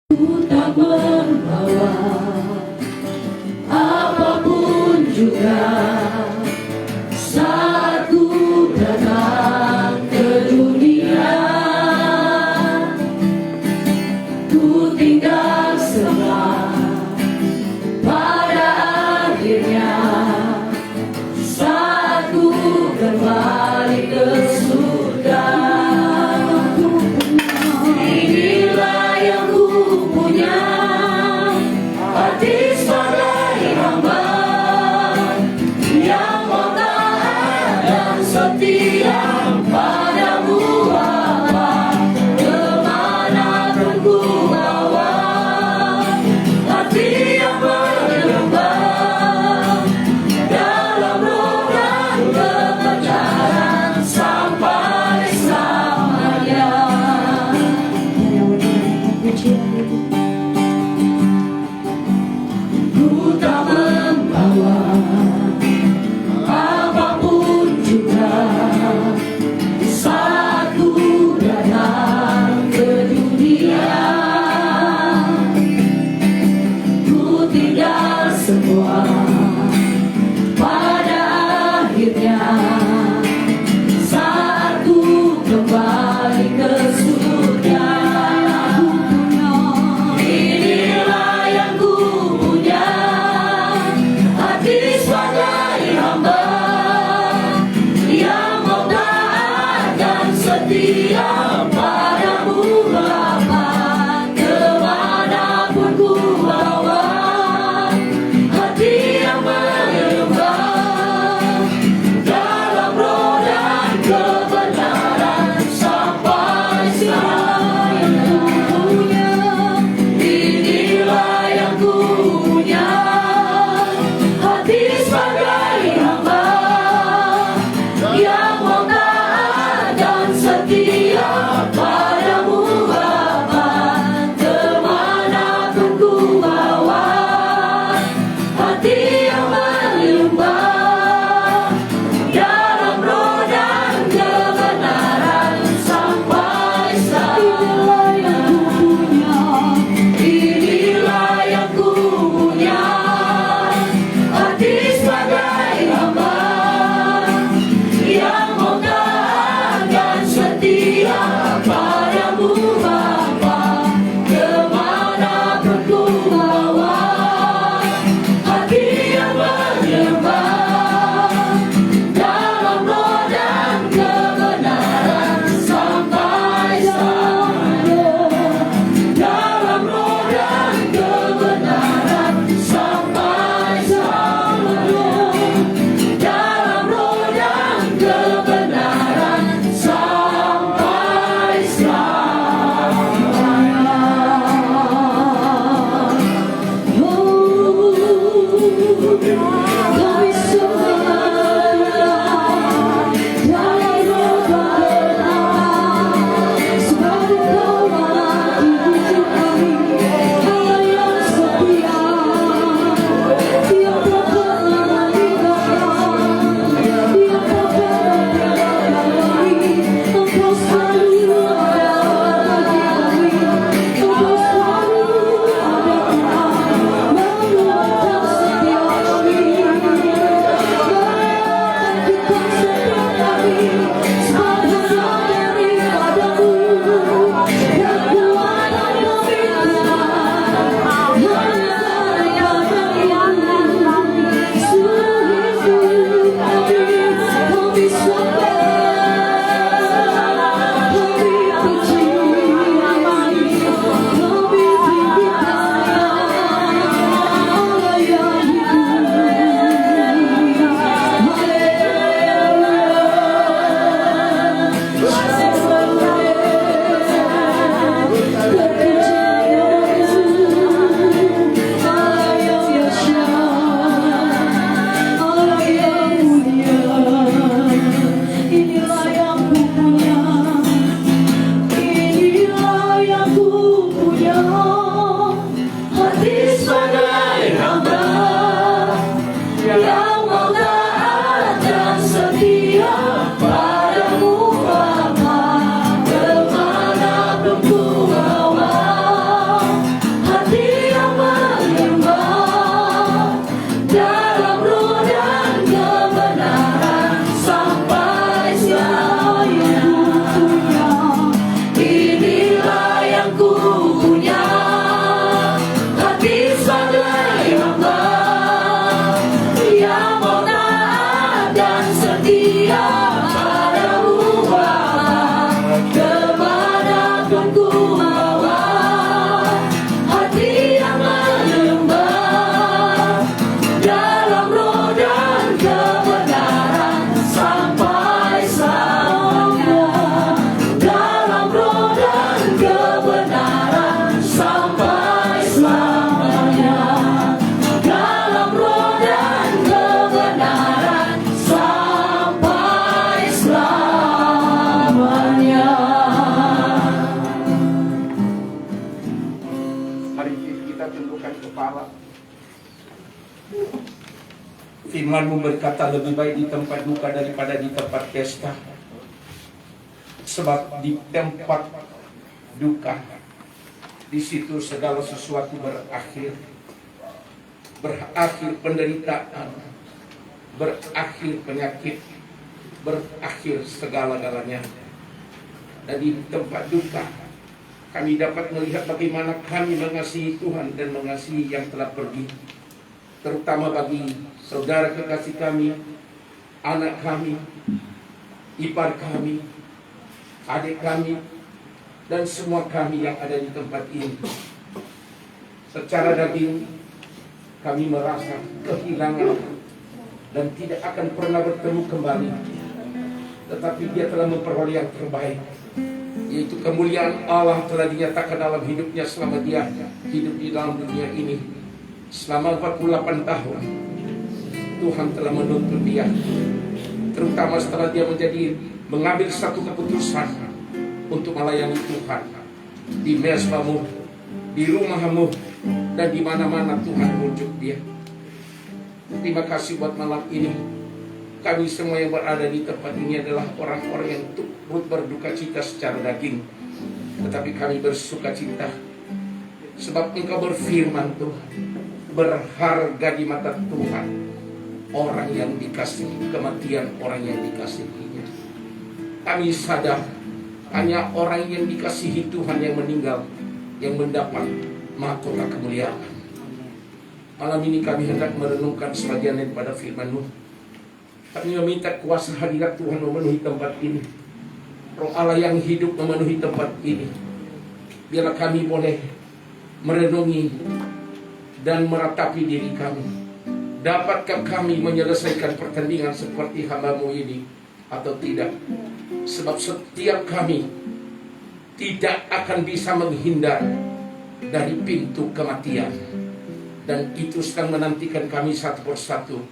Ku tak membawa apapun juga saat ku datang ke dunia. Ku tinggal semua pada akhirnya saat ku kembali ke surga. Inilah yang ku punya, hati sebagai hamba yang mau taat dan setia padamu Bapa. Kemanapun ku bawa, hati yang menyembah dalam roh dan kebenaran sampai selamanya. Ku tak membawa apapun juga kita tundukkan kepala. Firman-Mu berkata lebih baik di tempat duka daripada di tempat pesta. Sebab di tempat duka, di situ segala sesuatu berakhir. Berakhir penderitaan, berakhir penyakit, berakhir segala-galanya. Dan di tempat duka, kami dapat melihat bagaimana kami mengasihi Tuhan dan mengasihi yang telah pergi. Terutama bagi saudara kekasih kami, anak kami, ipar kami, adik kami, dan semua kami yang ada di tempat ini. Secara daging, kami merasa kehilangan dan tidak akan pernah bertemu kembali. Tetapi Dia telah memperoleh yang terbaik, yaitu kemuliaan Allah telah dinyatakan dalam hidupnya selama Dia hidup di dalam dunia ini. Selama 48 tahun Tuhan telah menuntun dia, terutama setelah dia mengambil satu keputusan untuk melayani Tuhan di mesbahmu, di rumahmu, dan di mana-mana Tuhan menunjuk dia. Terima kasih buat malam ini. Kami semua yang berada di tempat ini adalah orang-orang yang turut berduka cita secara daging, tetapi kami bersuka cita sebab Engkau berfirman, Tuhan, berharga di mata Tuhan orang yang dikasihi, kematian orang yang dikasihinya. Kami sadar hanya orang yang dikasihi Tuhan yang meninggal yang mendapat mahkota kemuliaan. Malam ini kami hendak merenungkan sebagian daripada firman-Mu. Kami meminta kuasa hadirat Tuhan memenuhi tempat ini. Roh Allah yang hidup memenuhi tempat ini. Biarlah kami boleh merenungi dan meratapi diri kami. Dapatkah kami menyelesaikan pertandingan seperti hamba-Mu ini atau tidak? Sebab setiap kami tidak akan bisa menghindar dari pintu kematian, dan itu sedang menantikan kami satu persatu.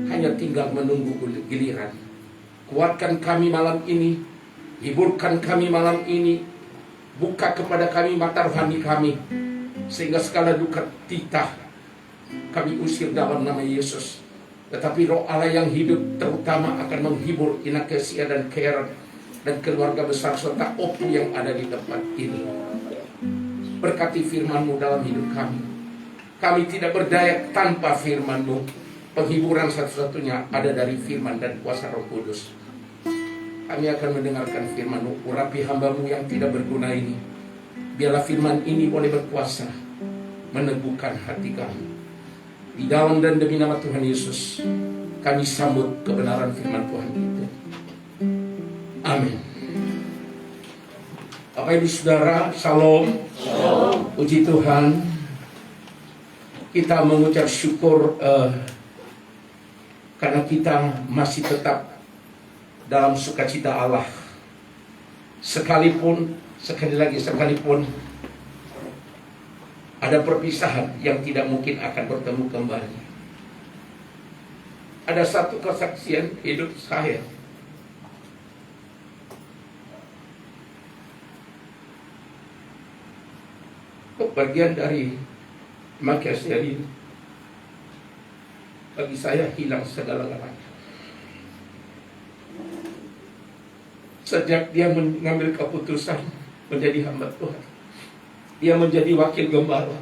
Hanya tinggal menunggu giliran. Kuatkan kami malam ini, hiburkan kami malam ini, buka kepada kami mata rohani kami, sehingga segala duka titah kami usir dalam nama Yesus. Tetapi Roh Allah yang hidup terutama akan menghibur Ina Kesia dan Karen dan keluarga besar serta Opu yang ada di tempat ini. Berkati firman-Mu dalam hidup kami. Kami tidak berdaya tanpa firman-Mu. Penghiburan satu-satunya ada dari firman dan kuasa Roh Kudus. Kami akan mendengarkan firman-Mu. Urapi hamba-Mu yang tidak berguna ini. Biarlah firman ini boleh berkuasa meneguhkan hati kami. Di dalam dan demi nama Tuhan Yesus, kami sambut kebenaran firman Tuhan itu. Amin. Bapak Ibu Saudara, Shalom. Shalom. Puji Tuhan. Kita mengucap syukur karena kita masih tetap dalam sukacita Allah. Sekalipun ada perpisahan yang tidak mungkin akan bertemu kembali. Ada satu kesaksian hidup saya. Bagian dari Makassar ini bagi saya hilang segala-galanya. Sejak dia mengambil keputusan menjadi hamba Tuhan, dia menjadi wakil gembala.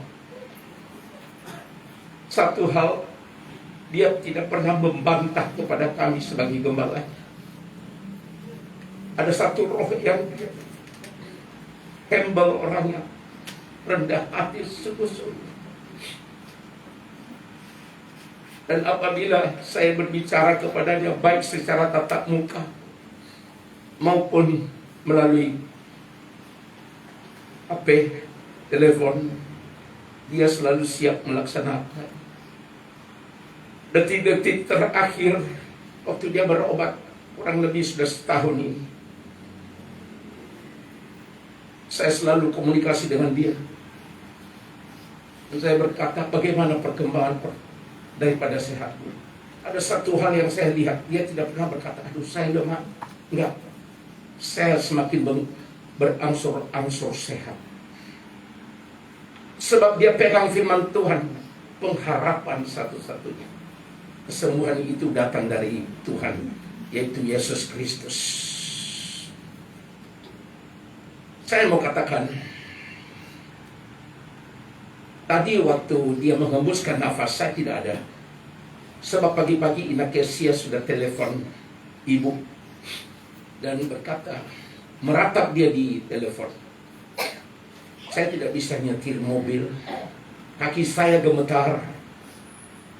Satu hal, dia tidak pernah membantah kepada kami sebagai gembala. Ada satu roh yang humble orangnya, rendah hati sungguh-sungguh. Dan apabila saya berbicara kepadanya baik secara tatap muka maupun melalui HP, telepon, dia selalu siap melaksanakan. Detik-detik terakhir waktu dia berobat, kurang lebih sudah setahun ini, saya selalu komunikasi dengan dia. Dan saya berkata, bagaimana perkembangan daripada sehatmu? Ada satu hal yang saya lihat, dia tidak pernah berkata, aduh saya lemah. Enggak, saya semakin berangsur-angsur sehat. Sebab dia pegang firman Tuhan, pengharapan satu-satunya. Kesembuhan itu datang dari Tuhan, yaitu Yesus Kristus. Saya mau katakan, tadi waktu dia menghembuskan nafas, saya tidak ada. Sebab pagi-pagi Inakesia sudah telepon ibu dan berkata, meratap dia di telepon, saya tidak bisa nyetir mobil, kaki saya gemetar.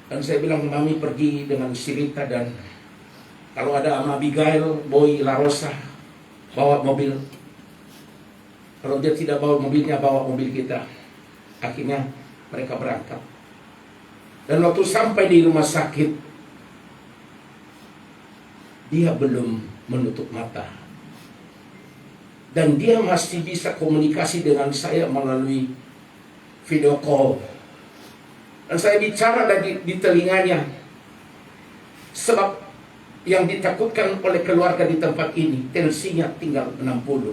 Dan saya bilang, mami pergi dengan Sirita, dan kalau ada sama Abigail, Boy, La Rosa, bawa mobil. Kalau dia tidak bawa mobilnya, bawa mobil kita. Akhirnya mereka berangkat. Dan waktu sampai di rumah sakit, dia belum menutup mata. Dan dia masih bisa komunikasi dengan saya melalui video call. Dan saya bicara di telinganya. Sebab yang ditakutkan oleh keluarga di tempat ini, tensinya tinggal 60.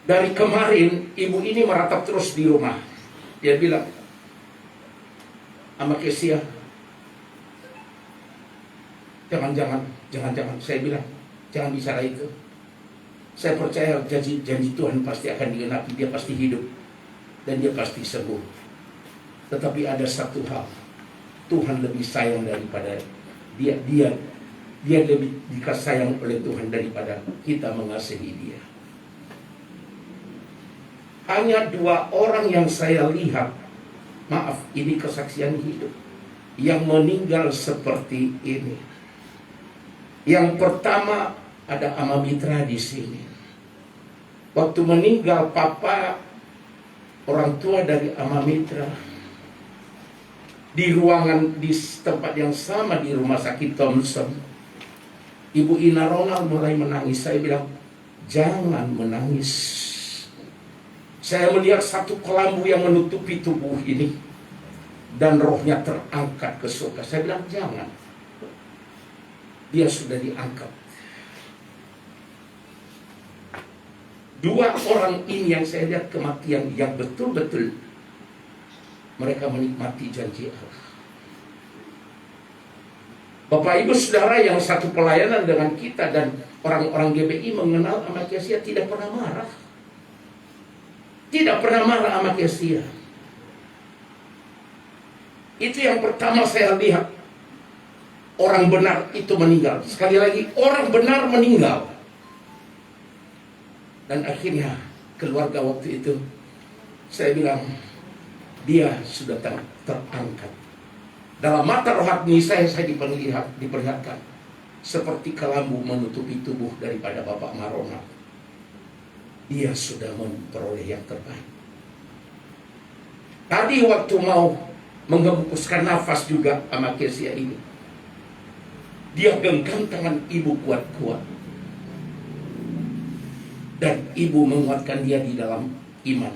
Dari kemarin, ibu ini meratap terus di rumah. Dia bilang, sama Kesia, jangan. Saya bilang, jangan bicara itu. Saya percaya janji Tuhan pasti akan digenapi. Dia pasti hidup dan dia pasti sembuh. Tetapi ada satu hal, Tuhan lebih sayang daripada dia lebih dikasih sayang oleh Tuhan daripada kita mengasihi dia. Hanya 2 orang yang saya lihat, maaf, ini kesaksian hidup, yang meninggal seperti ini. Yang pertama ada Ama Mitra di sini. Waktu meninggal papa, orang tua dari Ama Mitra, di ruangan di tempat yang sama di rumah sakit Thompson, Ibu Ina Ronald mulai menangis. Saya bilang, jangan menangis. Saya melihat satu kelambu yang menutupi tubuh ini, dan rohnya terangkat ke surga. Saya bilang, jangan. Dia sudah diangkat. 2 orang ini yang saya lihat kematian yang betul-betul mereka menikmati janji Allah. Bapak Ibu Saudara, yang satu pelayanan dengan kita dan orang-orang GBI mengenal Ama Kesia tidak pernah marah. Tidak pernah marah sama Kesia. Itu yang pertama saya lihat. Orang benar itu meninggal. Sekali lagi, orang benar meninggal. Dan akhirnya keluarga waktu itu, saya bilang, dia sudah terangkat. Dalam mata rohani saya diperlihatkan seperti kelambu menutupi tubuh daripada Bapak Marona. Dia sudah memperoleh yang terbaik. Tadi waktu mau menghembuskan nafas juga sama Kesia ini, dia genggam tangan ibu kuat-kuat. Dan ibu menguatkan dia di dalam iman.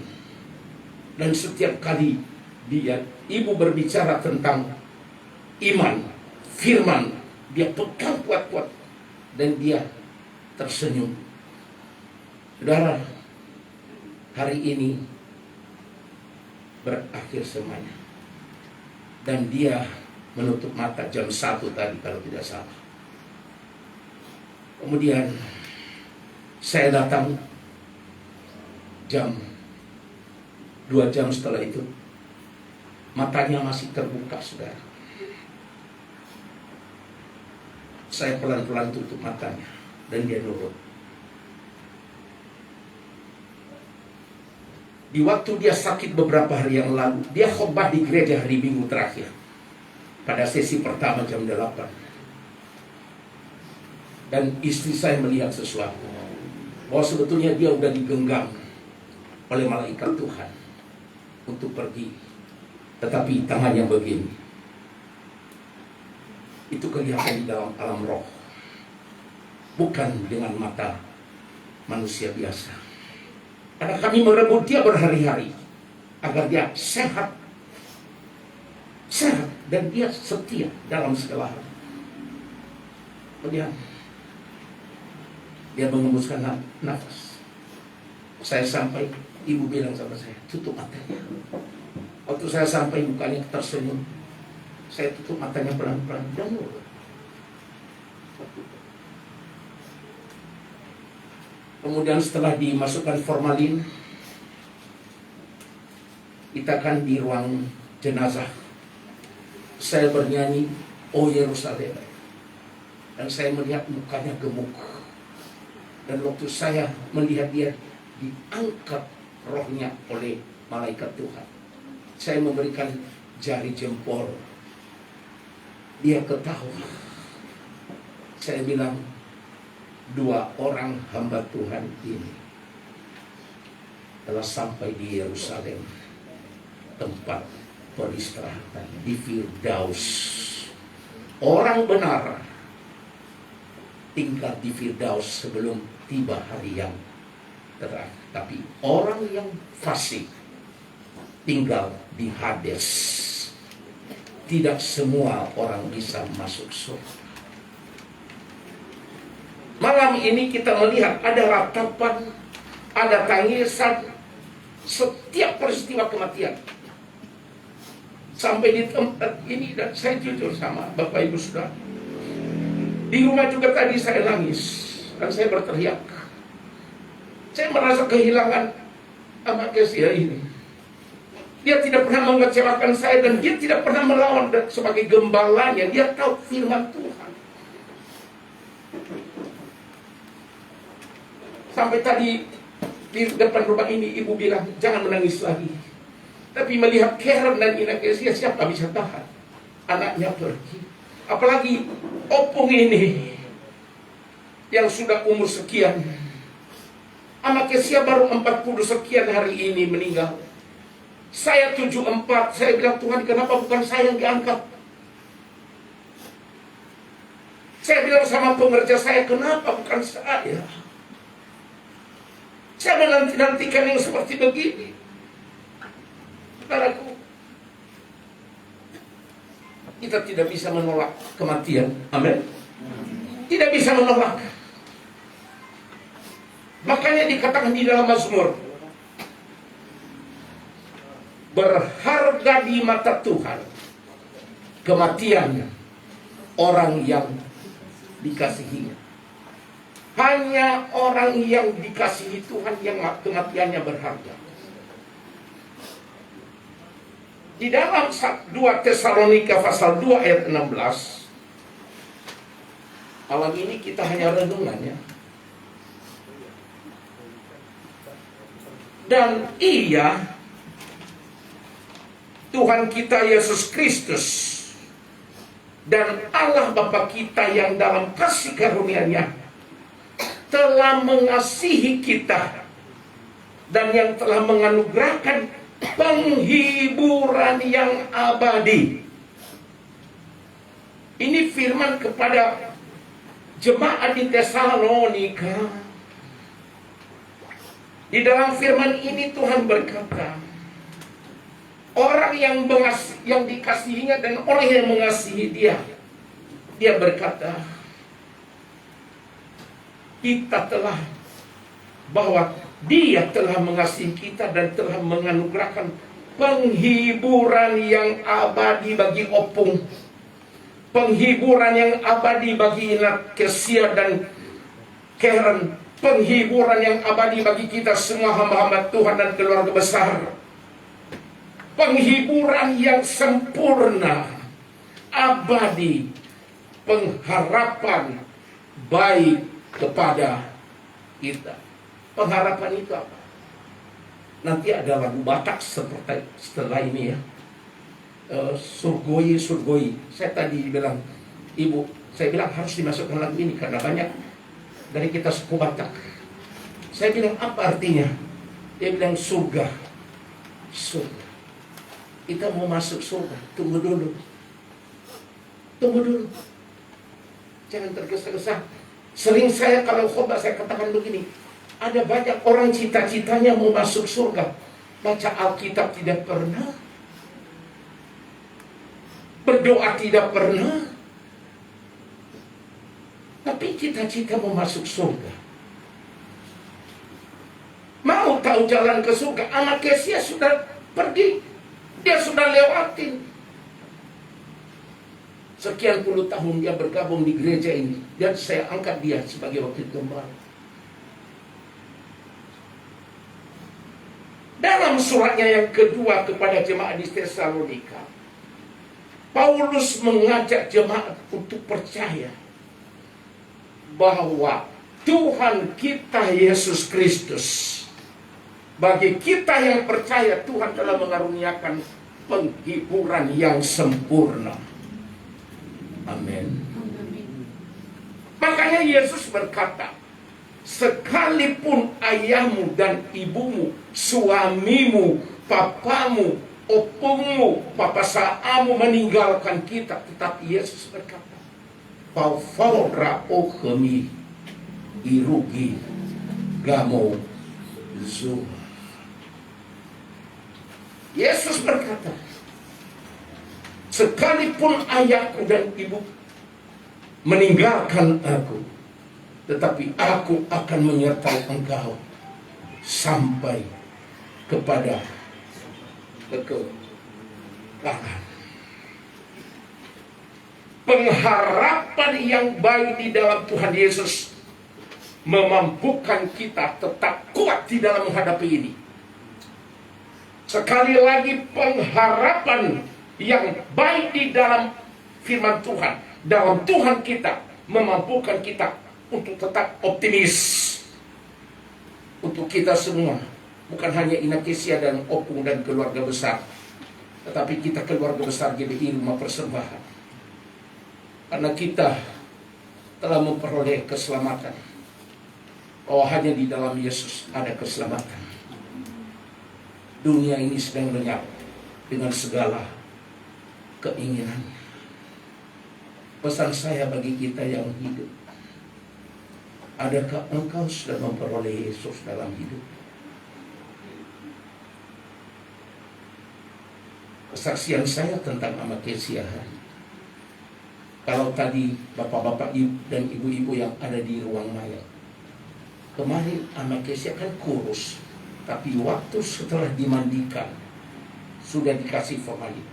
Dan setiap kali ibu berbicara tentang iman, firman, dia pegang kuat-kuat. Dan dia tersenyum. Saudara, hari ini berakhir semuanya. Dan dia menutup mata jam 1 tadi kalau tidak salah. Kemudian saya datang jam 2 jam setelah itu. Matanya masih terbuka, saudara. Saya pelan-pelan tutup matanya dan dia nurut. Di waktu dia sakit beberapa hari yang lalu, dia khotbah di gereja hari Minggu terakhir. Pada sesi pertama jam 8. Dan istri saya melihat sesuatu. Bahwa sebetulnya dia udah digenggam oleh malaikat Tuhan untuk pergi. Tetapi tangannya begini. Itu kelihatan di dalam alam roh. Bukan dengan mata manusia biasa. Karena kami merebut dia berhari-hari agar dia sehat dan dia setia dalam segala hal. Kemudian dia menghembuskan nafas. Saya sampai, ibu bilang sama saya, tutup matanya. Waktu saya sampai mukanya tersenyum, saya tutup matanya pelan-pelan dan mulai. Kemudian setelah dimasukkan formalin, kita kan di ruang jenazah. Saya bernyanyi, "Oh Yerusalem." Dan saya melihat mukanya gemuk. Dan waktu saya melihat dia diangkat rohnya oleh malaikat Tuhan, saya memberikan jari jempol. Dia ketawa. Saya bilang, 2 orang hamba Tuhan ini telah sampai di Yerusalem, tempat peristirahatan di Firdaus. Orang benar tinggal di Firdaus sebelum tiba hari yang terakhir. Tapi orang yang fasik tinggal di Hades. Tidak semua orang bisa masuk surga. Malam ini kita melihat ada ratapan, ada tangisan, setiap peristiwa kematian. Sampai di tempat ini, dan saya jujur sama Bapak Ibu Saudara, di rumah juga tadi saya nangis dan saya berteriak. Saya merasa kehilangan anak Kesia ini. Dia tidak pernah mengecewakan saya dan dia tidak pernah melawan, dan sebagai gembalanya dia tahu firman Tuhan. Sampai tadi di depan rumah ini ibu bilang, "Jangan menangis lagi." Tapi melihat Karen dan Ina Kesia, siapa bisa tahan? Anaknya pergi. Apalagi opung ini yang sudah umur sekian. Anak Kesia baru 40 sekian hari ini meninggal. Saya 74, saya bilang, "Tuhan, kenapa bukan saya yang diangkat?" Saya bilang sama pengerja saya, "Kenapa bukan saya? Saya menanti-nantikan yang seperti begini." Saudaraku, kita tidak bisa menolak kematian. Amin. Tidak bisa menolak. Makanya dikatakan di dalam Mazmur, berharga di mata Tuhan kematian orang yang dikasihinya. Hanya orang yang dikasihi Tuhan yang kematiannya berharga. Di dalam 2 Tesalonika pasal 2 ayat 16, malam ini kita hanya renungannya. Dan Ia, Tuhan kita Yesus Kristus, dan Allah Bapa kita yang dalam kasih karunia-Nya telah mengasihi kita dan yang telah menganugerahkan penghiburan yang abadi. Ini firman kepada jemaat di Tesalonika. Di dalam firman ini Tuhan berkata, orang yang dikasihinya dan orang yang mengasihi dia, dia berkata, kita telah, bahwa Dia telah mengasihi kita dan telah menganugerahkan penghiburan yang abadi bagi opung, penghiburan yang abadi bagi Ina Kesia dan Karen, penghiburan yang abadi bagi kita semua hamba-hamba Tuhan dan keluarga besar, penghiburan yang sempurna, abadi, pengharapan baik kepada kita. Pengharapan itu apa? Nanti ada lagu Batak seperti setelah ini ya. Surgoi, surgoi. Saya tadi bilang, ibu, saya bilang harus dimasukkan lagu ini karena banyak dari kita suku Batak. Saya bilang, apa artinya? Dia bilang surga. Surga. Kita mau masuk surga. Tunggu dulu. Tunggu dulu. Jangan tergesa-gesa. Sering saya kalau khotbah saya katakan begini. Ada banyak orang cita-citanya mau masuk surga. Baca Alkitab tidak pernah. Berdoa tidak pernah. Tapi cita-cita mau masuk surga. mau tahu jalan ke surga. Anak Kesia sudah pergi, dia sudah lewatin. Sekian puluh tahun dia bergabung di gereja ini, dan saya angkat dia sebagai wakil gembala. Dalam suratnya yang kedua kepada jemaat di Tesalonika, Paulus mengajak jemaat untuk percaya bahwa Tuhan kita Yesus Kristus, bagi kita yang percaya, Tuhan telah mengaruniakan penghiburan yang sempurna. Amin. Makanya Yesus berkata, sekalipun ayahmu dan ibumu, suamimu, papamu, opungmu, papasamu meninggalkan kita, tetapi Yesus berkata, Paufora okemi irugi gamo zuha. Yesus berkata, sekalipun ayahku dan ibu meninggalkan aku, tetapi aku akan menyertai engkau sampai kepada kekekalan. Pengharapan yang baik di dalam Tuhan Yesus memampukan kita tetap kuat di dalam menghadapi ini. Sekali lagi, pengharapan yang baik di dalam firman Tuhan, dalam Tuhan kita, memampukan kita untuk tetap optimis. Untuk kita semua, bukan hanya Inakesia dan Opung dan keluarga besar, tetapi kita keluarga besar GBI Rumah Persembahan. Karena kita telah memperoleh keselamatan. Oh, hanya di dalam Yesus ada keselamatan. Dunia ini sedang lenyap dengan segala keinginan. Pesan saya bagi kita yang hidup, adakah engkau sudah memperoleh Yesus dalam hidup? Kesaksian saya tentang Amakesia. Kalau tadi bapak-bapak dan ibu-ibu yang ada di ruang maya, kemarin Amakesia kan kurus, tapi waktu setelah dimandikan, sudah dikasih formalin,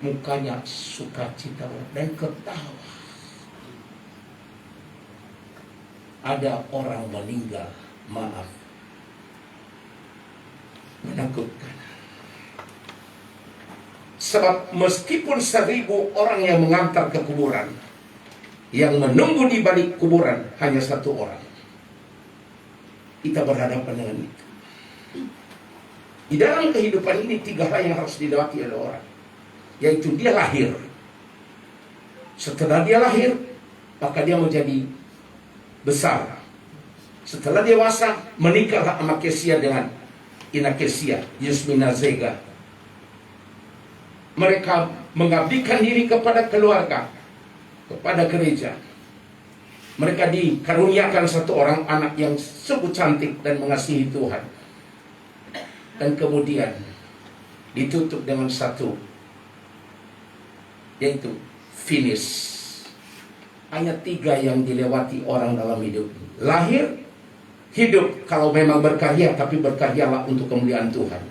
mukanya sukacita dan ketawa. Ada orang meninggal, maaf, menakutkan. Sebab meskipun 1000 orang yang mengantar ke kuburan, yang menunggu di balik kuburan hanya 1 orang. Kita berhadapan dengan itu. Di dalam kehidupan ini 3 hal yang harus dilewati oleh orang, yaitu dia lahir. Setelah dia lahir, maka dia menjadi besar. Setelah dewasa, menikahlah Amakesia dengan Inakesia, Yusmina Zega. Mereka mengabdikan diri kepada keluarga, kepada gereja. Mereka dikaruniakan 1 orang anak yang sungguh cantik dan mengasihi Tuhan. Dan kemudian ditutup dengan 1, yaitu finish. Hanya 3 yang dilewati orang dalam hidup. Lahir, hidup, kalau memang berkarya, tapi berkaryalah untuk kemuliaan Tuhan.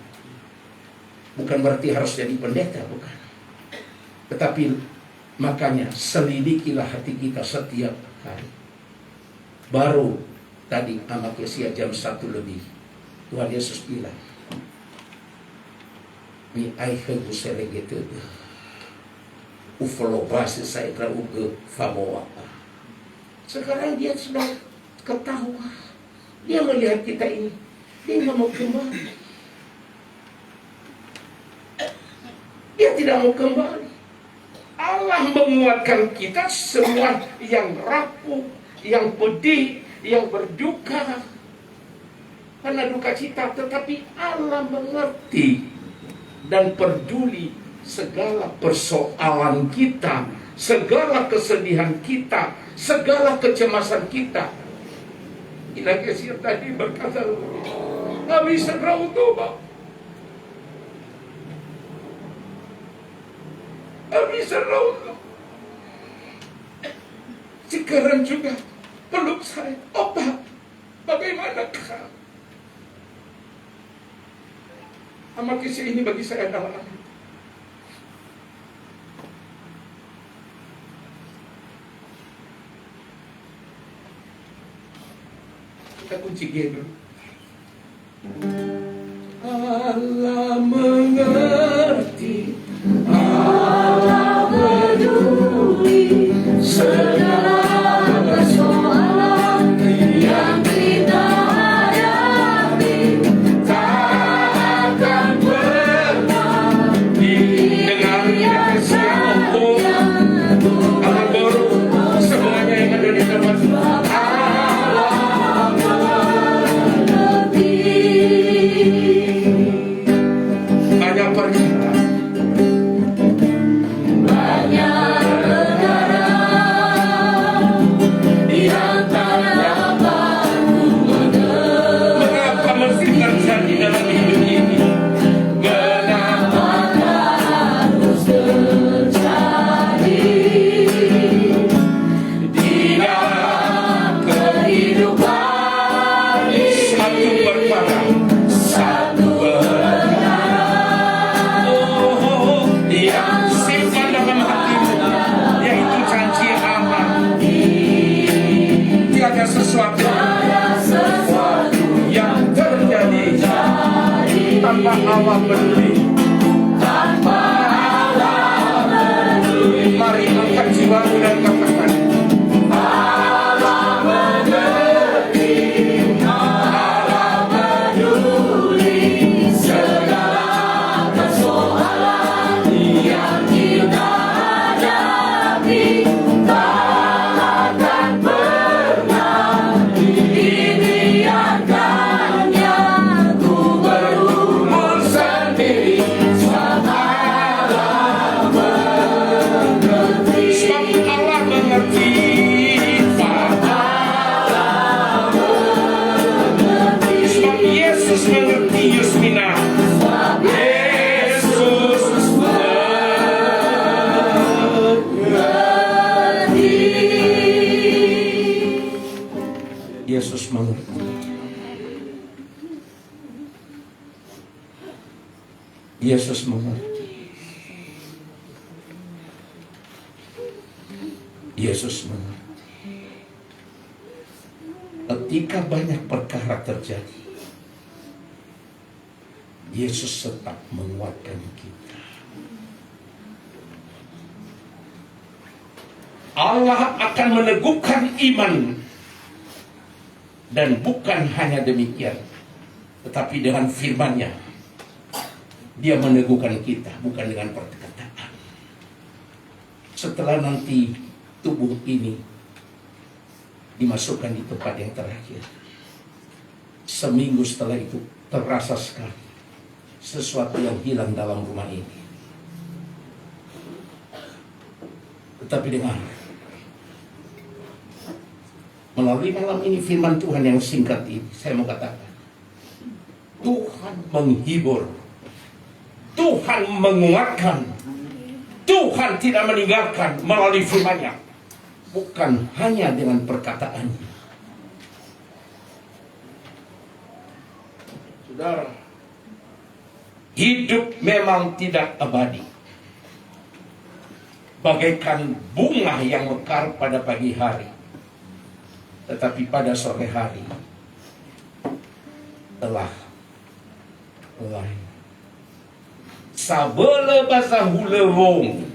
Bukan berarti harus jadi pendeta, bukan. Tetapi makanya selidikilah hati kita setiap hari. Baru tadi Amakesia jam 1 lebih, Tuhan Yesus bilang, "Mi aihe guselegete ufolo base saya uge famoa." Sekarang dia sudah ketawa. Dia melihat kita ini, dia nggak mau kembali. Dia tidak mau kembali. Allah menguatkan kita semua yang rapuh, yang pedih, yang berduka. Karena duka cita, tetapi Allah mengerti dan peduli segala persoalan kita, segala kesedihan kita, segala kecemasan kita. Inakesia tadi berkata, "Nggak bisa rautoba. Bisa raut." Sekarang juga peluk saya, "Opa, bagaimanakah?" Amal kasih ini bagi saya adalah anak. Kita kunci G dulu. Allah mengerti, Allah peduli segala persoalan yang kita hadapi, tak akan pernah dengan siang untuk amal baru semuanya yang ada di dalam banyak perkara. banyak perkara yang tak dapat ku mengerti. Mengapa mesti terjadi dalam hidup ini? Kenapa Harus terjadi di dalam kehidupan ini. satu perkara? Satu perkara Oh, yang simpan dalam hatimu, yaitu janji aman. Tiada sesuatu ada sesuatu yang terjadi tanpa Allah peduli. tanpa Allah peduli. Mari angkat jiwamu dan katakan, Allah mengerti, Allah peduli segala persoalan yang kita hadapi, tak akan pernah dibiarkannya ku berumur sendiri. Sebab Allah mengerti, sebab Allah mengerti. Sebab Yesus mengerti, Yusmina. Yesus Yesus mengerti. Yesus mengerti. Yesus mengerti. Ketika banyak perkara terjadi, Yesus tetap menguatkan kita. Allah akan meneguhkan iman. Dan bukan hanya demikian, tetapi dengan firman-Nya Dia meneguhkan kita, bukan dengan perkataan. Setelah nanti tubuh ini dimasukkan di tempat yang terakhir, seminggu setelah itu terasa sekali sesuatu yang hilang dalam rumah ini. Tetapi dengar, melalui malam ini firman Tuhan yang singkat ini, saya mau katakan, Tuhan menghibur, Tuhan menguatkan, Tuhan tidak meninggalkan melalui firman-Nya, bukan hanya dengan perkataannya. Saudara, hidup memang tidak abadi, bagaikan bunga yang mekar pada pagi hari, tetapi pada sore hari telah lain. Sabele basa hulewong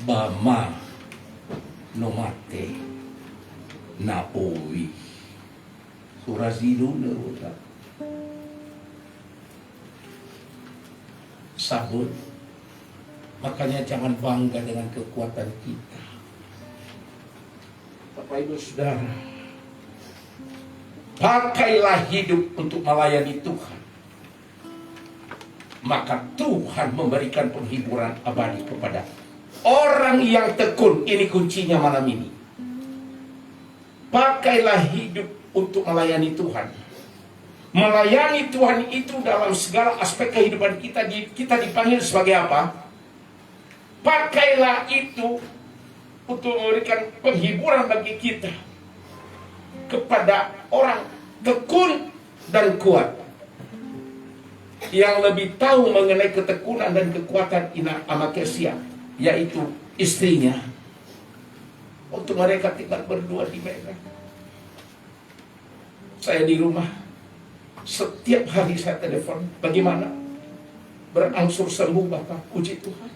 bama nomate na owi surazidu neuta sabun. Makanya jangan bangga dengan kekuatan kita, Bapak Ibu Saudara. Pakailah hidup untuk melayani Tuhan, maka Tuhan memberikan penghiburan abadi kepada orang yang tekun. Ini kuncinya malam ini. Pakailah hidup untuk melayani Tuhan. Melayani Tuhan itu dalam segala aspek kehidupan kita. Kita dipanggil sebagai apa? Pakailah itu untuk memberikan penghiburan bagi kita kepada orang tekun dan kuat. yang lebih tahu mengenai ketekunan dan kekuatan Ina Amakesia, yaitu istrinya. Waktu mereka tinggal berdua di Medan, saya di rumah, setiap hari saya telepon, bagaimana? Berangsur sembuh Bapak, puji Tuhan.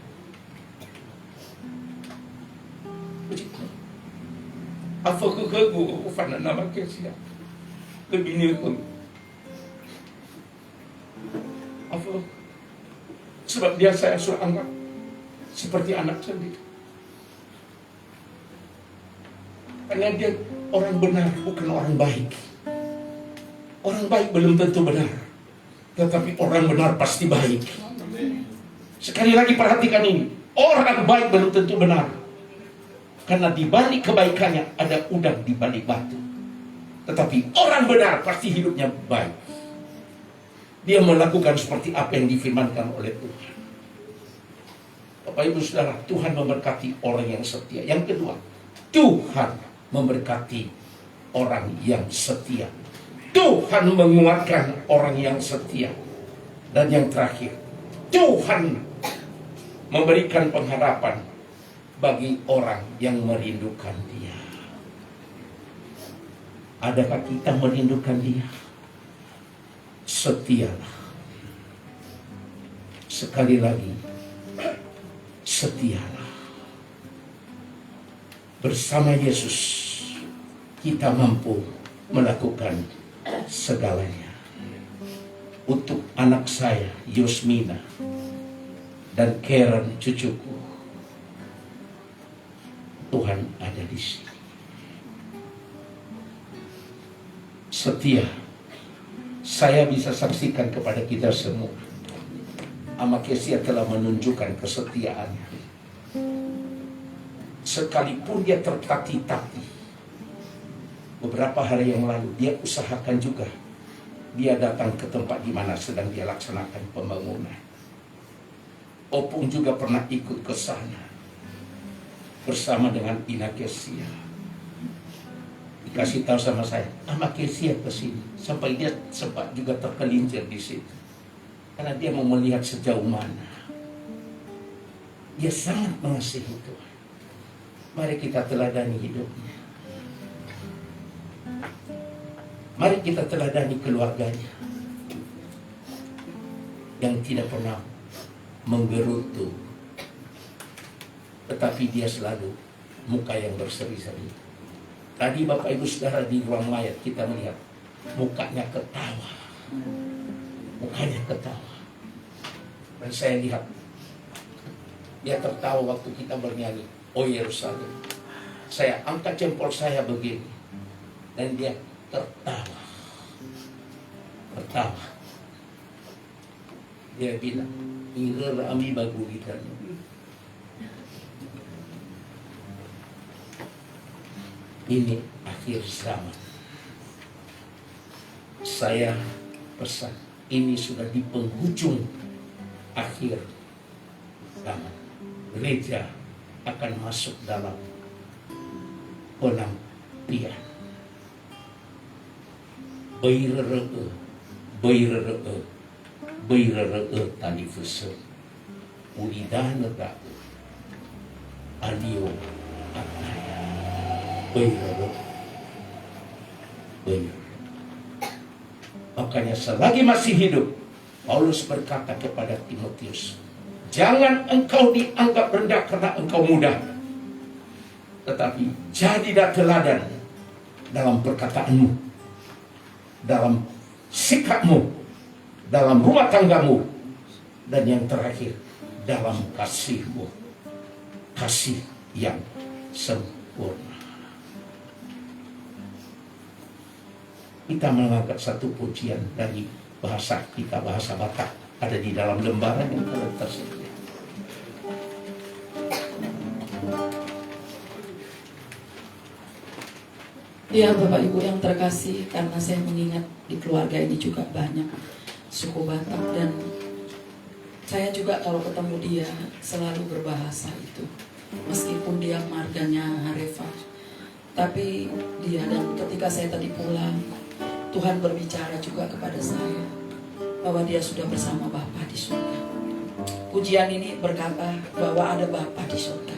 Puji Tuhan. Apa kekegu ufana nama kesia lebih nirun. Apa? Sebab dia saya sudah anggap seperti anak sendiri. Karena dia orang benar, bukan orang baik. Orang baik belum tentu benar, tetapi orang benar pasti baik. Sekali lagi perhatikan ini, orang baik belum tentu benar, karena di balik kebaikannya ada udang di balik batu. Tetapi orang benar pasti hidupnya baik. Dia melakukan seperti apa yang difirmankan oleh Tuhan. Bapak Ibu Saudara, Tuhan memberkati orang yang setia. Yang kedua, Tuhan memberkati orang yang setia. Tuhan menguatkan orang yang setia. Dan yang terakhir, Tuhan memberikan pengharapan bagi orang yang merindukan Dia. Adakah kita merindukan Dia? Setialah. Sekali lagi, setialah. Bersama Yesus kita mampu melakukan segalanya. Untuk anak saya, Yosmina, dan Karen cucuku, Tuhan ada di sini. Setia. Saya bisa saksikan kepada kita semua, Amakesia telah menunjukkan kesetiaannya. Sekalipun dia tertati-tati, beberapa hari yang lalu dia usahakan juga, dia datang ke tempat di mana sedang dia laksanakan pembangunan. Opung juga pernah ikut ke sana bersama dengan Inakesia. Dikasih tahu sama saya, Amakesia ke sini, sampai dia sempat juga tergelincir di situ, karena dia mau melihat sejauh mana. Dia sangat mengasihi Tuhan. Mari kita teladani hidupnya. Mari kita teladani keluarganya yang tidak pernah menggerutu, tetapi dia selalu muka yang berseri-seri. Tadi Bapak Ibu Saudara di ruang mayat kita melihat mukanya ketawa. Mukanya ketawa. Dan saya lihat dia tertawa waktu kita bernyanyi Oh Yerusalem. Saya angkat jempol saya begini dan dia tertawa. Tertawa. Dia bilang, "Ira rami bagu kita." Ini akhir zaman. Saya pesan, ini sudah di penghujung akhir zaman. Gereja akan masuk dalam penampian. Bairere tali fuso. Ulidana da alio ataya. Bairere. Makanya selagi masih hidup, Paulus berkata kepada Timotius, jangan engkau dianggap rendah karena engkau muda, tetapi jadilah teladan dalam perkataanmu, dalam sikapmu, dalam rumah tanggamu, dan yang terakhir dalam kasihmu, kasih yang sempurna. Kita mengangkat satu pujian dari bahasa kita, bahasa Batak, ada di dalam lembaran yang telah tersedia. Ya Bapak Ibu yang terkasih, karena saya mengingat di keluarga ini juga banyak suku Batak, dan saya juga kalau ketemu dia selalu berbahasa itu, meskipun dia marganya Harefa, tapi dia, dan ketika saya tadi pulang, Tuhan berbicara juga kepada saya bahwa dia sudah bersama Bapa di surga. Pujian ini berkata bahwa ada Bapa di surga.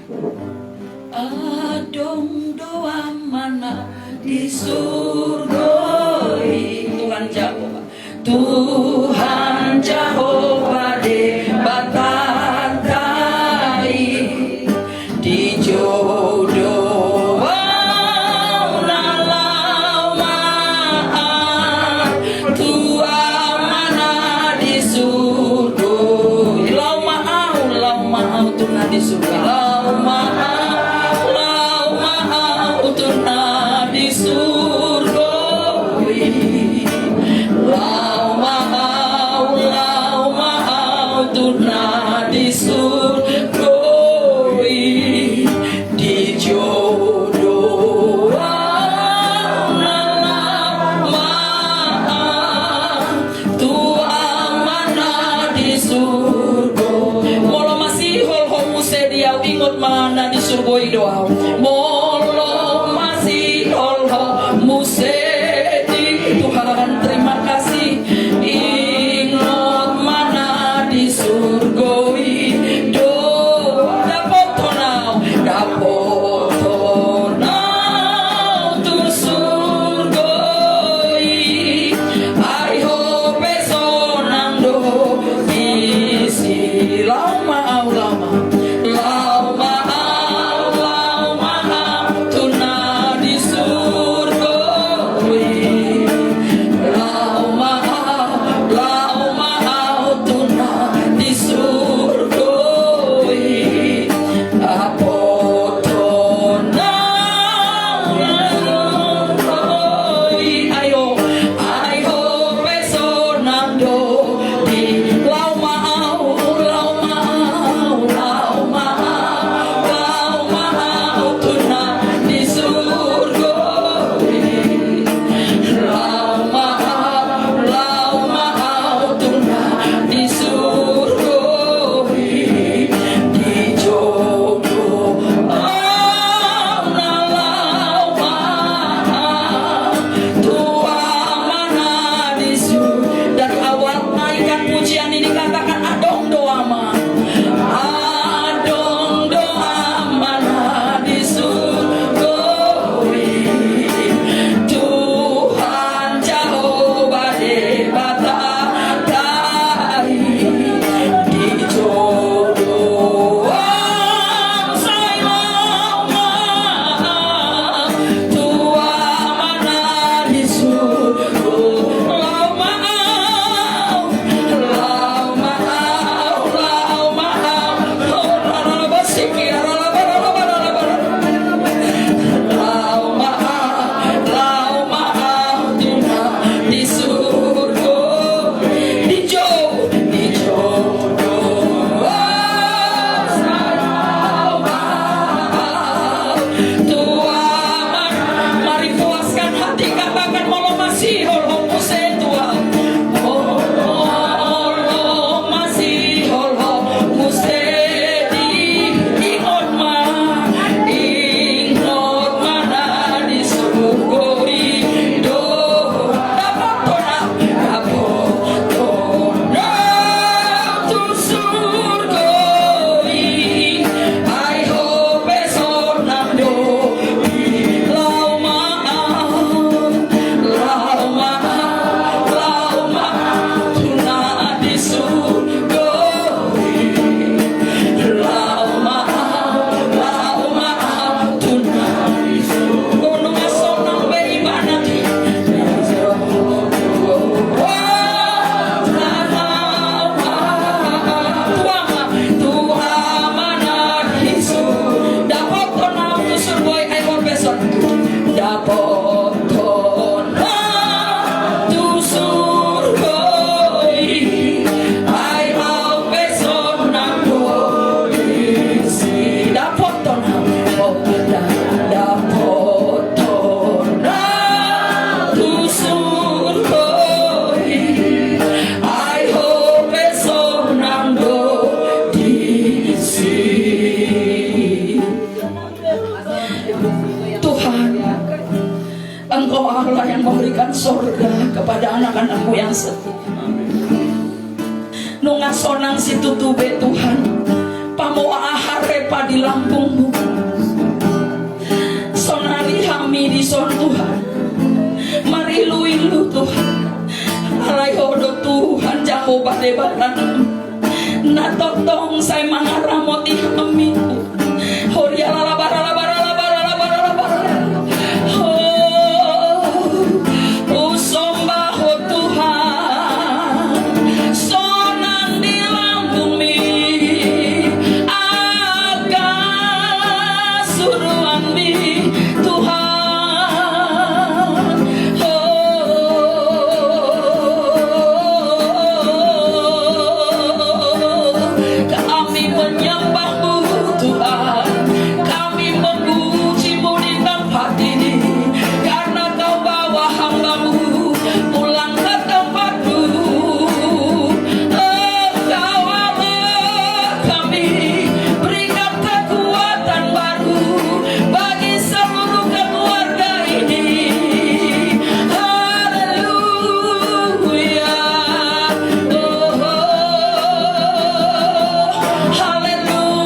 Adong doa mana di surga, Tuhan Jehovah, Tuhan Jehovah de batatai di jodoh nalau maaf Tuhan mana di surga, lau maaf Tuhan di surga, lau maaf Tuhan di surga, lau maaf Tuhan di surga, di jodoh lau maaf Tuhan mana di surga. Molo masih hol muse dia ingot mana di surga doa. Molo masih hol muse di Tuhan terima kasih ingot mana di surga do dapotonau tu surga I hope sonang do isi lama tuna di surga, lama tuna di surga, apotona ayo pesonando di lama tuna di surga, lama tuna di surga, di jodoh lama Tuhan mana di surga. Dari awal naikkan pujian ini katakan adong doa ma, adong doa mana di surga, Tuhan Jehovah de batatai di jodoh saya Tuhan mana di surga, lama di surga, di jodoh Tuhan. Mari puaskan hati katakan molo masih hol muse Tuhan, molo masih hol muse di ingot mana di surga do dapotona tu surga I hope sonando lau maaf tuna di surga, lau maaf tuna di surga. Gunung asonang beribadah di Tuhan mana di surga, dapotona tu surga I hope sonando dapotona tu surga I hope sonando isi dapotona tu surga I hope sonando isi. Tuhan, Engkau Allah yang memberikan surga kepada anak-anakmu yang setia. Pamona sonang situtube Tuhan, pamoa harepa di Lampungmu, sonari hami di son Tuhan, marilu-ilu Tuhan, alayodo Tuhan jago badebaran, natotong saya mangaramoti hami, horia lalabara labara labara labara labara, oh sombaho Tuhan, sonang di Lampung mi, agak suruhan mi Tuhan, kami menyembahmu Tuhan, kami memujimu di tempat ini, karena Kau bawa hambamu pulang ke tempatmu. Engkau Allah kami, berikan kekuatan baru bagi seluruh keluarga ini. Haleluya, oh, haleluya.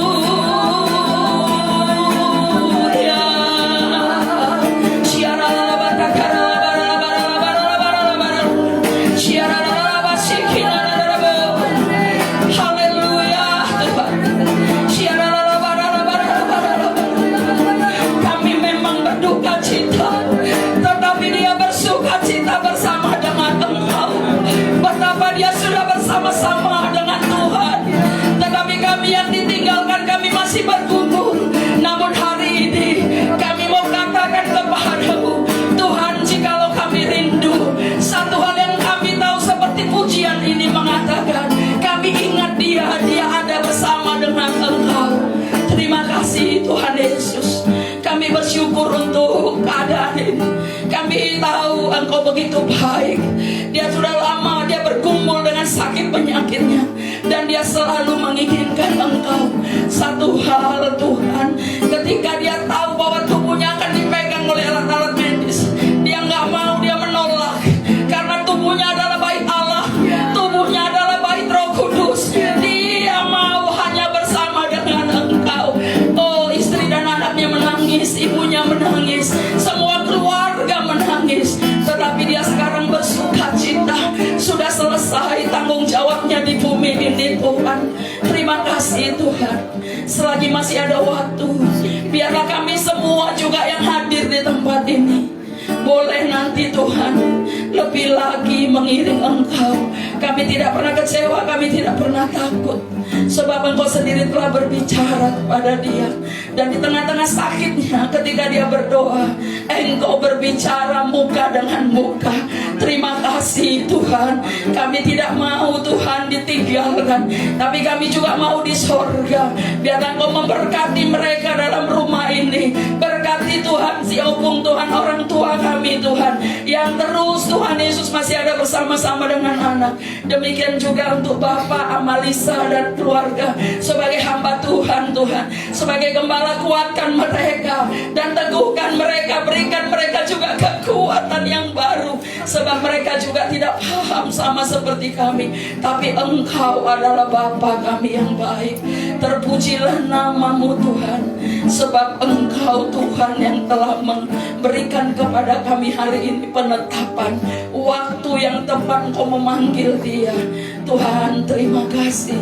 Ciara lalabata karalabaralabaralabaralabaralabar. Ciara lalabashikina lalabo. Haleluya Tuhan. Ciara lalabarabaralabaralabar. Kami memang berduka cita, tetapi Dia bersuka cita bersama dengan Engkau. Betapa Dia sudah bersama-sama dengan Tuhan, tetapi kami yang ditinggalkan, kami masih bergumul. Namun hari ini kami mau katakan kepadamu Tuhan, jikalau kami rindu, satu hal yang kami tahu seperti pujian ini mengatakan, kami ingat Dia ada bersama dengan Engkau. Terima kasih Tuhan Yesus. Kami bersyukur untuk keadaan ini. Kami tahu Engkau begitu baik. Dia sudah lama dia bergumul dengan sakit penyakitnya, dan dia selalu menginginkan Engkau. Satu hal Tuhan, ketika dia tahu bahwa tubuhnya akan dipegang oleh alat-alat medis, dia nggak mau, dia menolak, karena tubuhnya adalah bait Allah, tubuhnya adalah bait Roh Kudus. Dia mau hanya bersama dengan Engkau. Oh, istri dan anaknya menangis, ibunya menangis, semua keluarga menangis, tetapi dia sekarang bersuka cita. Sudah selesai tanggung jawabnya di bumi ini Tuhan. Terima kasih Tuhan. Selagi masih ada waktu, biarlah kami semua juga yang hadir di tempat ini boleh nanti Tuhan lebih lagi mengiring Engkau. Kami tidak pernah kecewa, kami tidak pernah takut, sebab Engkau sendiri telah berbicara kepada dia. Dan di tengah-tengah sakitnya, ketika dia berdoa, Engkau berbicara muka dengan muka. Terima kasih Tuhan. Kami tidak mau Tuhan ditinggalkan, tapi kami juga mau di sorga. Biar Engkau memberkati mereka dalam rumah ini. Berkati Tuhan si Opung Tuhan, orang tua kami Tuhan, yang terus Tuhan Yesus masih ada bersama-sama dengan anak. Demikian juga untuk Bapak Amalisa dan keluarga, sebagai hamba Tuhan, Tuhan, sebagai gembala, kuatkan mereka dan teguhkan mereka. Berikan mereka juga kekuatan yang baru, sebab mereka juga tidak paham sama seperti kami, tapi Engkau adalah Bapa kami yang baik. Terpujilah namamu Tuhan, sebab Engkau Tuhan yang telah memberikan kepada kami hari ini penetapan waktu yang tepat Engkau memanggil dia. Tuhan, terima kasih.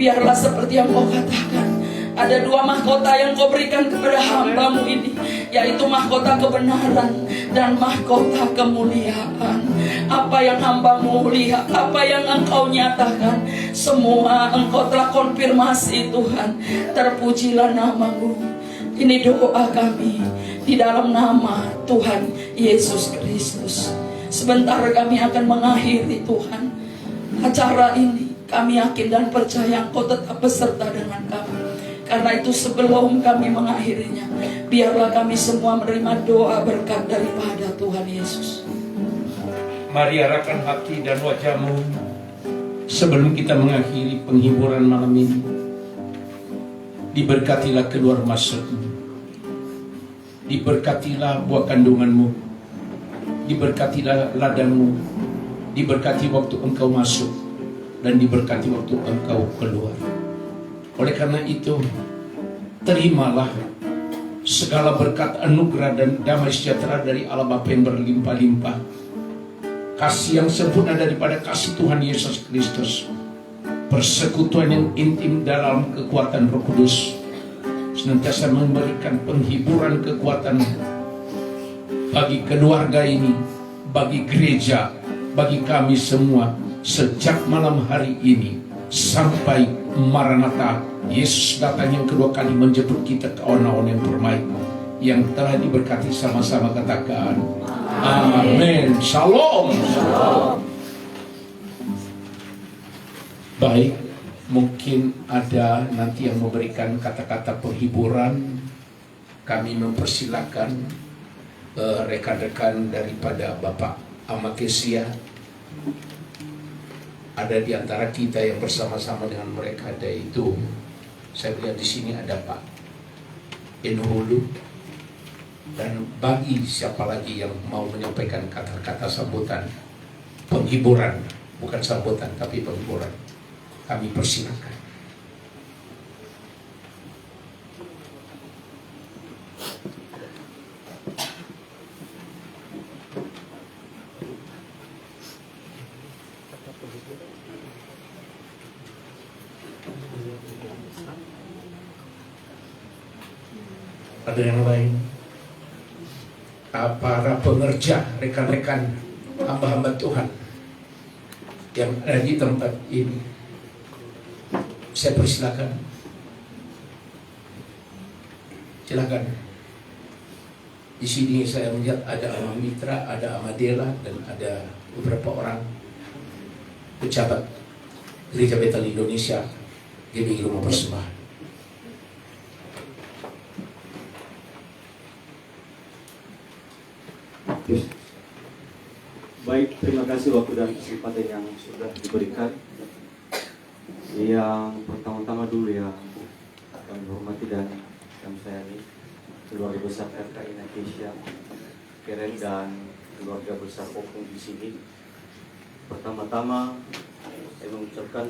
Biarlah seperti yang Kau katakan, ada dua mahkota yang Kau berikan kepada hamba-Mu ini, yaitu mahkota kebenaran dan mahkota kemuliaan. Apa yang hamba-Mu lihat, apa yang Engkau nyatakan, semua Engkau telah konfirmasi Tuhan. Terpujilah nama-Mu. Ini doa kami di dalam nama Tuhan Yesus Kristus. Sebentar kami akan mengakhiri Tuhan acara ini. Kami yakin dan percaya Engkau tetap beserta dengan kami. Karena itu sebelum kami mengakhirinya, biarlah kami semua menerima doa berkat daripada Tuhan Yesus. Mari arahkan hati dan wajahmu sebelum kita mengakhiri penghiburan malam ini. Diberkatilah keluar masukmu, diberkatilah buah kandunganmu, diberkatilah ladangmu, diberkati waktu engkau masuk dan diberkati waktu engkau keluar. Oleh karena itu, terimalah segala berkat anugerah dan damai sejahtera dari Allah Bapa yang berlimpah-limpah, kasih yang sempurna daripada kasih Tuhan Yesus Kristus, persekutuan yang intim dalam kekuatan Roh Kudus, senantiasa memberikan penghiburan kekuatan bagi keluarga ini, bagi gereja, bagi kami semua, sejak malam hari ini sampai Maranatha, Yesus datang yang kedua kali menjemput kita ke awan-awan yang permai, yang telah diberkati sama-sama, katakan amin. Shalom. Baik, mungkin ada nanti yang memberikan kata-kata penghiburan. Kami mempersilakan rekan-rekan daripada Bapak Amakesia ada di antara kita yang bersama-sama dengan mereka. Ada itu, saya lihat di sini ada Pak Enuhulu, dan bagi siapa lagi yang mau menyampaikan kata-kata sambutan, penghiburan, bukan sambutan tapi penghiburan, kami persilakan. Ada yang lain? Para pengerja, rekan-rekan hamba-hamba Tuhan yang ada di tempat ini, saya persilakan. Silakan. Di sini saya melihat ada Ama Mitra, ada Amadela, dan ada beberapa orang pejabat Gereja Betel Indonesia, GBI Rumah Persembahan. Baik, terima kasih waktu dan kesempatan yang sudah diberikan. Yang pertama-tama dulu ya, kami hormati dan kami sayangi keluarga besar FKI Indonesia, Keren dan keluarga besar Opung di sini. Pertama-tama saya mengucapkan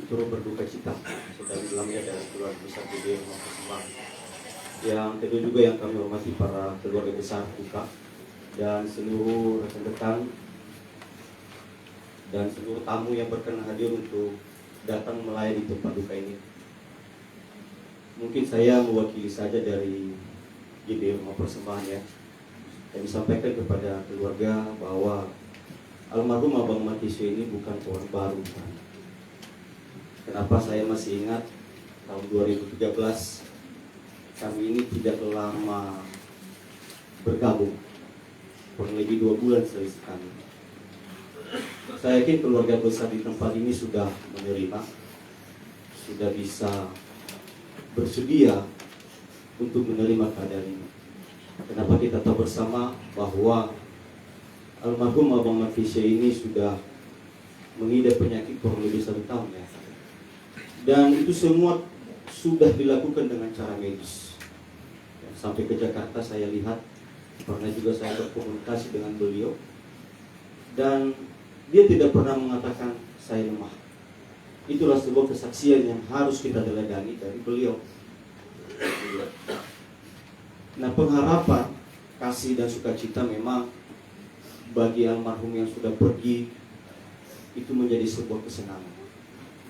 turut berduka cita setelah hilangnya dari keluarga besar GBI Rumah Persembahan. Yang kedua juga yang kami hormati para keluarga besar UKA dan seluruh rekan-rekan dan seluruh tamu yang berkenan hadir untuk datang melayani tempat duka ini. Mungkin saya mewakili saja dari GBI Rumah Persembahan ya. Kami sampaikan kepada keluarga bahwa almarhum Abang Matisyo ini bukan orang baru. Kenapa saya masih ingat tahun 2013 kami ini tidak lama bergabung, kurang lebih 2 bulan sekali. Saya yakin keluarga besar di tempat ini sudah menerima, sudah bisa bersedia untuk menerima keadaan ini. Kenapa kita tahu bersama bahwa almarhum Abang Matisyo ini sudah mengidap penyakit kurang lebih 1 tahun ya. Dan itu semua sudah dilakukan dengan cara medis. Sampai ke Jakarta saya lihat, pernah juga saya berkomunikasi dengan beliau, dan dia tidak pernah mengatakan saya lemah. Itulah sebuah kesaksian yang harus kita teladani dari beliau. Nah, pengharapan, kasih dan sukacita memang bagi almarhum yang sudah pergi itu menjadi sebuah kesenangan.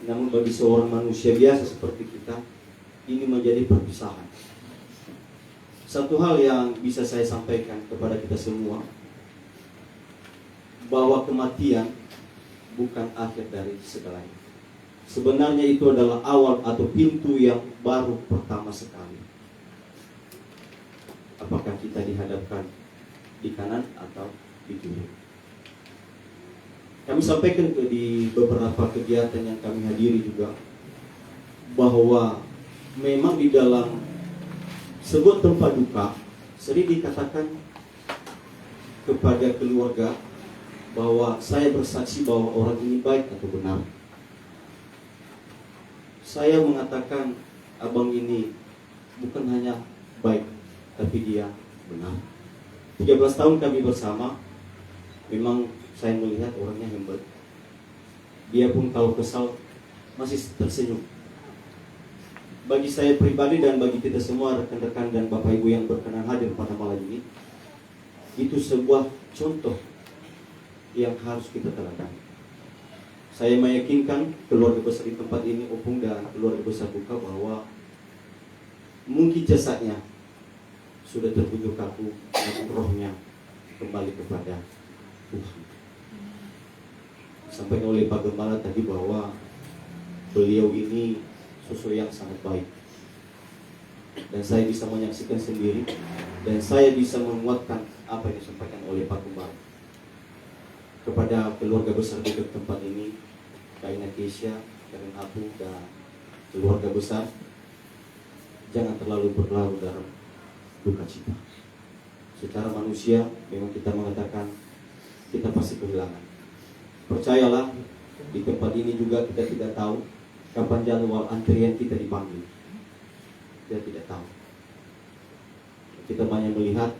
Namun bagi seorang manusia biasa seperti kita, ini menjadi perpisahan. Satu hal yang bisa saya sampaikan kepada kita semua, bahwa kematian bukan akhir dari segalanya. Sebenarnya itu adalah awal atau pintu yang baru pertama sekali. Apakah kita dihadapkan di kanan atau di kiri? Kami sampaikan di beberapa kegiatan yang kami hadiri juga, bahwa memang di dalam sebuah tempat duka sering dikatakan kepada keluarga bahwa saya bersaksi bahwa orang ini baik atau benar. Saya mengatakan abang ini bukan hanya baik, tapi dia benar. 13 tahun kami bersama, memang saya melihat orangnya hebat. Dia pun kalau kesal masih tersenyum. Bagi saya pribadi dan bagi kita semua rekan-rekan dan Bapak Ibu yang berkenan hadir pada malam ini, itu sebuah contoh yang harus kita teladan. Saya meyakinkan keluarga besar di tempat ini, Opung dan keluarga besar Buka, bahwa mungkin jasadnya sudah terbujur kaku dan rohnya kembali kepada Tuhan. Sampaikan oleh Pak Gembala tadi bahwa beliau ini sosok yang sangat baik, dan saya bisa menyaksikan sendiri, dan saya bisa menguatkan apa yang disampaikan oleh Pak Gembala. Kepada keluarga besar di tempat ini, Kak Ina Kesia, Karen Apu, dan keluarga besar, jangan terlalu berlarut dalam duka cita. Secara manusia memang kita mengatakan kita pasti kehilangan. Percayalah, di tempat ini juga kita tidak tahu kapan jadwal antrian kita dipanggil. Kita tidak tahu. Kita banyak melihat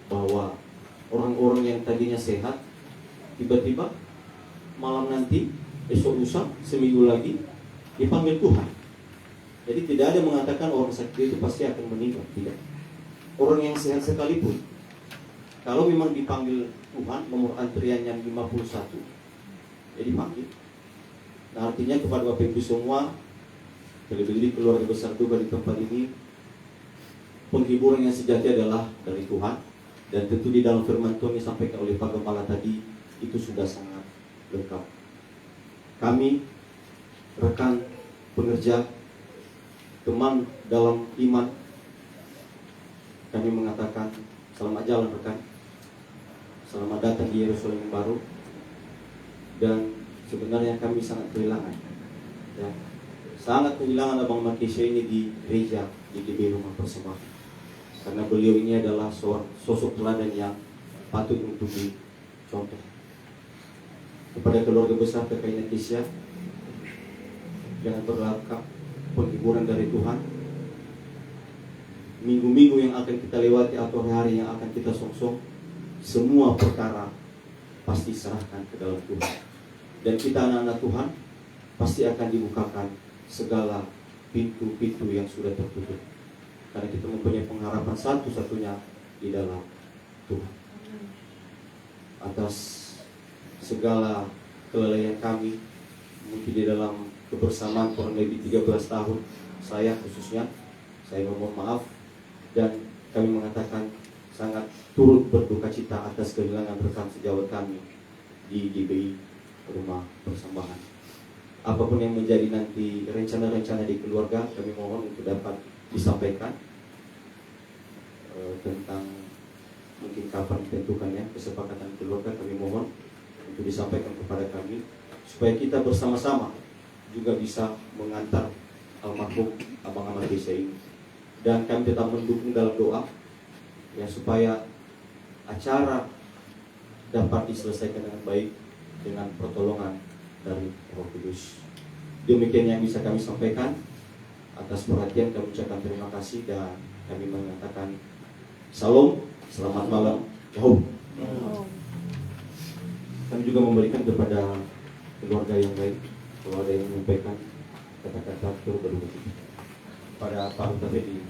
bahwa orang-orang yang tadinya sehat, tiba-tiba malam nanti, esok lusa, seminggu lagi dipanggil Tuhan. Jadi tidak ada mengatakan orang sakit itu pasti akan meninggal, tidak. Orang yang sehat sekalipun, kalau memang dipanggil Tuhan, nomor antriannya 51, jadi panggil. Nah, artinya kepada Bapak Ibu semua, terlebih keluarga besar juga di tempat ini, penghiburan yang sejati adalah dari Tuhan. Dan tentu di dalam firman Tuhan yang disampaikan oleh Pak Gembala tadi, itu sudah sangat lengkap. Kami, rekan pengerja, teman dalam iman, kami mengatakan selamat jalan rekan, selamat datang di Yerusalem yang baru. Dan sebenarnya kami sangat kehilangan, ya, sangat kehilangan Abang Makisha ini di gereja di DB Rumah Persembahan, karena beliau ini adalah sosok teladan yang patut untuk dicontoh. Kepada keluarga besar Kak Ina Kesia, jangan berlakap penghiburan dari Tuhan. Minggu-minggu yang akan kita lewati atau hari yang akan kita songsong, semua perkara pasti serahkan ke dalam Tuhan. Dan kita anak-anak Tuhan pasti akan dibukakan segala pintu-pintu yang sudah tertutup, karena kita mempunyai pengharapan satu-satunya di dalam Tuhan. Atas segala kelalaian kami, mungkin di dalam kebersamaan kurang lebih 13 tahun, saya khususnya, saya memohon maaf, dan kami mengatakan sangat turut berduka cita atas kehilangan rekan sejawat kami di DBI Rumah Persembahan. Apapun yang menjadi nanti rencana-rencana di keluarga, kami mohon untuk dapat disampaikan tentang mungkin kapan ditentukannya kesepakatan keluarga. Kami mohon untuk disampaikan kepada kami, supaya kita bersama-sama juga bisa mengantar almarhum Abang Ahmad Desa ini. Dan kami tetap mendukung dalam doa, ya, supaya acara dapat diselesaikan dengan baik dengan pertolongan dari Roh Kudus. Demikian yang bisa kami sampaikan. Atas perhatian kami ucapkan terima kasih, dan kami mengatakan Salam, selamat malam, Yahoo. Kami juga memberikan kepada keluarga yang baik, keluarga yang menyampaikan kata-kata berduka cita pada Pak Utafedi.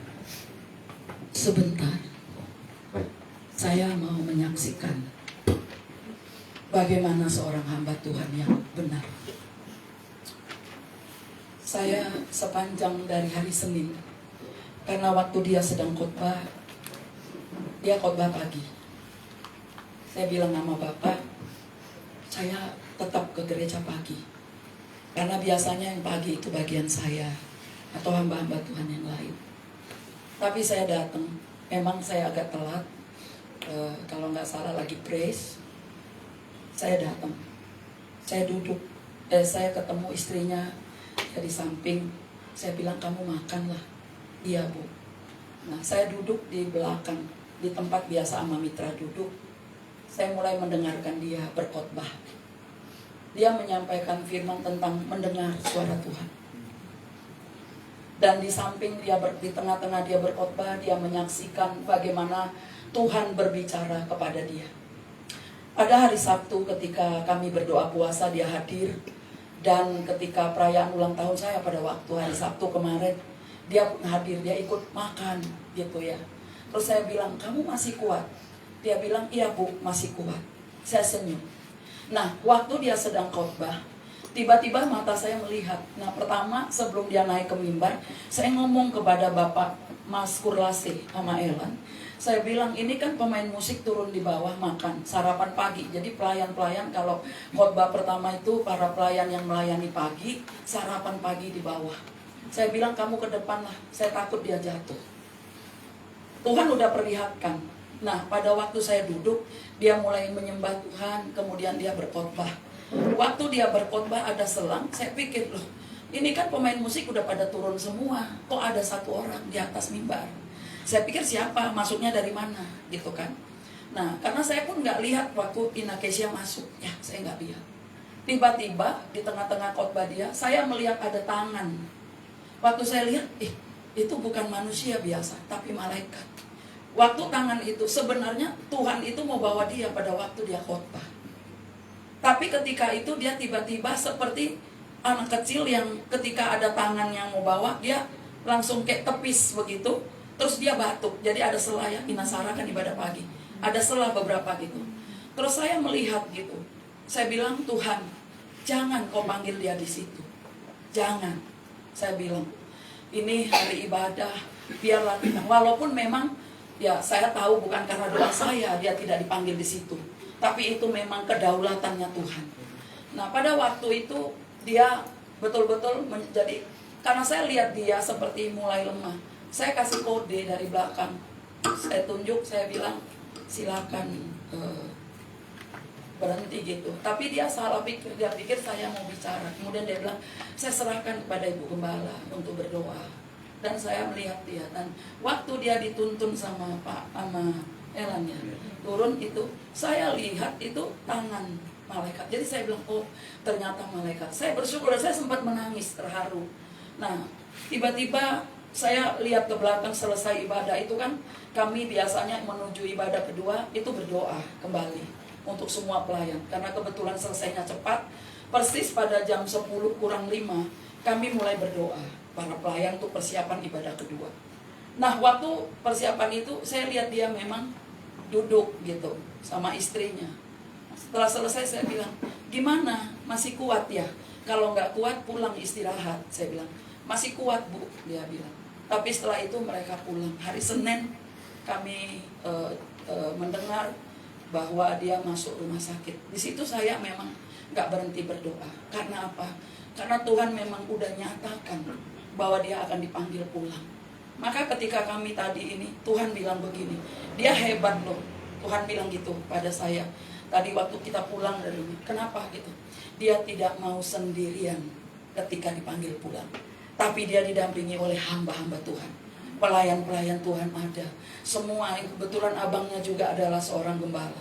Sebentar, Baik. saya mau menyaksikan bagaimana seorang hamba Tuhan yang benar. Saya sepanjang dari hari Senin, karena waktu dia sedang khotbah, dia khotbah pagi. Saya bilang sama Bapak, saya tetap ke gereja pagi, karena biasanya yang pagi itu bagian saya atau hamba-hamba Tuhan yang lain. Tapi saya datang, memang saya agak telat, kalau nggak salah lagi praise. Saya datang, saya duduk, saya ketemu istrinya di samping. Saya bilang, kamu makanlah. Iya Bu. Nah, saya duduk di belakang, di tempat biasa sama mitra duduk. Saya mulai mendengarkan dia berkhotbah. Dia menyampaikan firman tentang mendengar suara Tuhan. Dan di samping dia di tengah-tengah dia berkhotbah, dia menyaksikan bagaimana Tuhan berbicara kepada dia. Pada hari Sabtu ketika kami berdoa puasa, dia hadir Dan ketika perayaan ulang tahun saya pada waktu hari Sabtu kemarin, dia pun hadir, dia ikut makan gitu ya. Terus saya bilang, kamu masih kuat? Dia bilang, iya Bu, masih kuat. Saya senyum. Nah, waktu dia sedang khotbah, tiba-tiba mata saya melihat. Nah, pertama sebelum dia naik ke mimbar, saya ngomong kepada Bapak Mas Kurlase sama Elan. Saya bilang, ini kan pemain musik turun di bawah makan, sarapan pagi. Jadi pelayan-pelayan kalau khotbah pertama itu para pelayan yang melayani pagi, sarapan pagi di bawah. Saya bilang, kamu ke depan lah, saya takut dia jatuh. Tuhan udah perlihatkan. Nah, pada waktu saya duduk, dia mulai menyembah Tuhan, kemudian dia berkhotbah. Waktu dia berkhotbah ada selang, saya pikir, loh, ini kan pemain musik udah pada turun semua, kok ada satu orang di atas mimbar? Saya pikir siapa, masuknya dari mana, gitu kan. Nah, karena saya pun nggak lihat waktu Ina Kesia masuk, ya saya nggak lihat. Tiba-tiba di tengah-tengah khotbah dia, saya melihat ada tangan. Waktu saya lihat, itu bukan manusia biasa, tapi malaikat. Waktu tangan itu, sebenarnya Tuhan itu mau bawa dia pada waktu dia khotbah. Tapi ketika itu dia tiba-tiba seperti anak kecil yang ketika ada tangan yang mau bawa, dia langsung kayak tepis begitu. Terus dia batuk, jadi ada selah ya, Inasara kan ibadah pagi, ada selah beberapa gitu. Terus saya melihat gitu, saya bilang, Tuhan, jangan kau panggil dia di situ, jangan. Saya bilang, ini hari ibadah, biarlah kita, walaupun memang ya saya tahu bukan karena doa saya dia tidak dipanggil di situ, tapi itu memang kedaulatannya Tuhan. Nah, pada waktu itu dia betul-betul menjadi, karena saya lihat dia seperti mulai lemah. Saya kasih kode dari belakang, saya tunjuk, saya bilang silakan berhenti gitu. Tapi dia salah pikir, dia pikir saya mau bicara. Kemudian dia bilang, saya serahkan kepada Ibu Gembala untuk berdoa. Dan saya melihat dia, dan waktu dia dituntun sama Elan ya, turun itu, saya lihat itu tangan malaikat. Jadi saya bilang, oh ternyata malaikat. Saya bersyukur, saya sempat menangis terharu. Nah, tiba-tiba saya lihat ke belakang selesai ibadah itu kan, kami biasanya menuju ibadah kedua itu berdoa kembali untuk semua pelayan. Karena kebetulan selesainya cepat, persis pada jam 10 kurang 5 kami mulai berdoa para pelayan untuk persiapan ibadah kedua. Nah, waktu persiapan itu saya lihat dia memang duduk gitu sama istrinya. Setelah selesai saya bilang, gimana, masih kuat ya? Kalau nggak kuat pulang istirahat. Saya bilang, masih kuat Bu, dia bilang. Tapi setelah itu mereka pulang. Hari Senin kami mendengar bahwa dia masuk rumah sakit. Di situ saya memang nggak berhenti berdoa. Karena apa? Karena Tuhan memang udah nyatakan bahwa dia akan dipanggil pulang. Maka ketika kami tadi ini, Tuhan bilang begini, dia hebat loh. Tuhan bilang gitu pada saya. Tadi waktu kita pulang dari rumah, kenapa gitu? Dia tidak mau sendirian ketika dipanggil pulang. Tapi dia didampingi oleh hamba-hamba Tuhan. Pelayan-pelayan Tuhan ada. Semua, kebetulan abangnya juga adalah seorang gembala.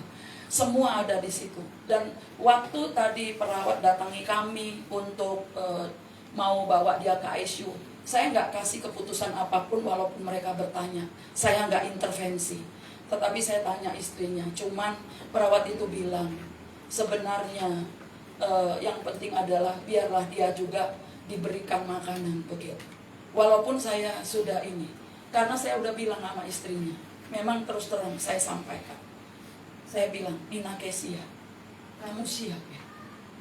Semua ada di situ. Dan waktu tadi perawat datangi kami untuk mau bawa dia ke ICU, saya nggak kasih keputusan apapun walaupun mereka bertanya. Saya nggak intervensi. Tetapi saya tanya istrinya. Cuman perawat itu bilang, sebenarnya yang penting adalah biarlah dia juga diberikan makanan begitu. Walaupun saya sudah ini, karena saya udah bilang sama istrinya, memang terus terang saya sampaikan. Saya bilang, Ina Kesia, kamu siap ya?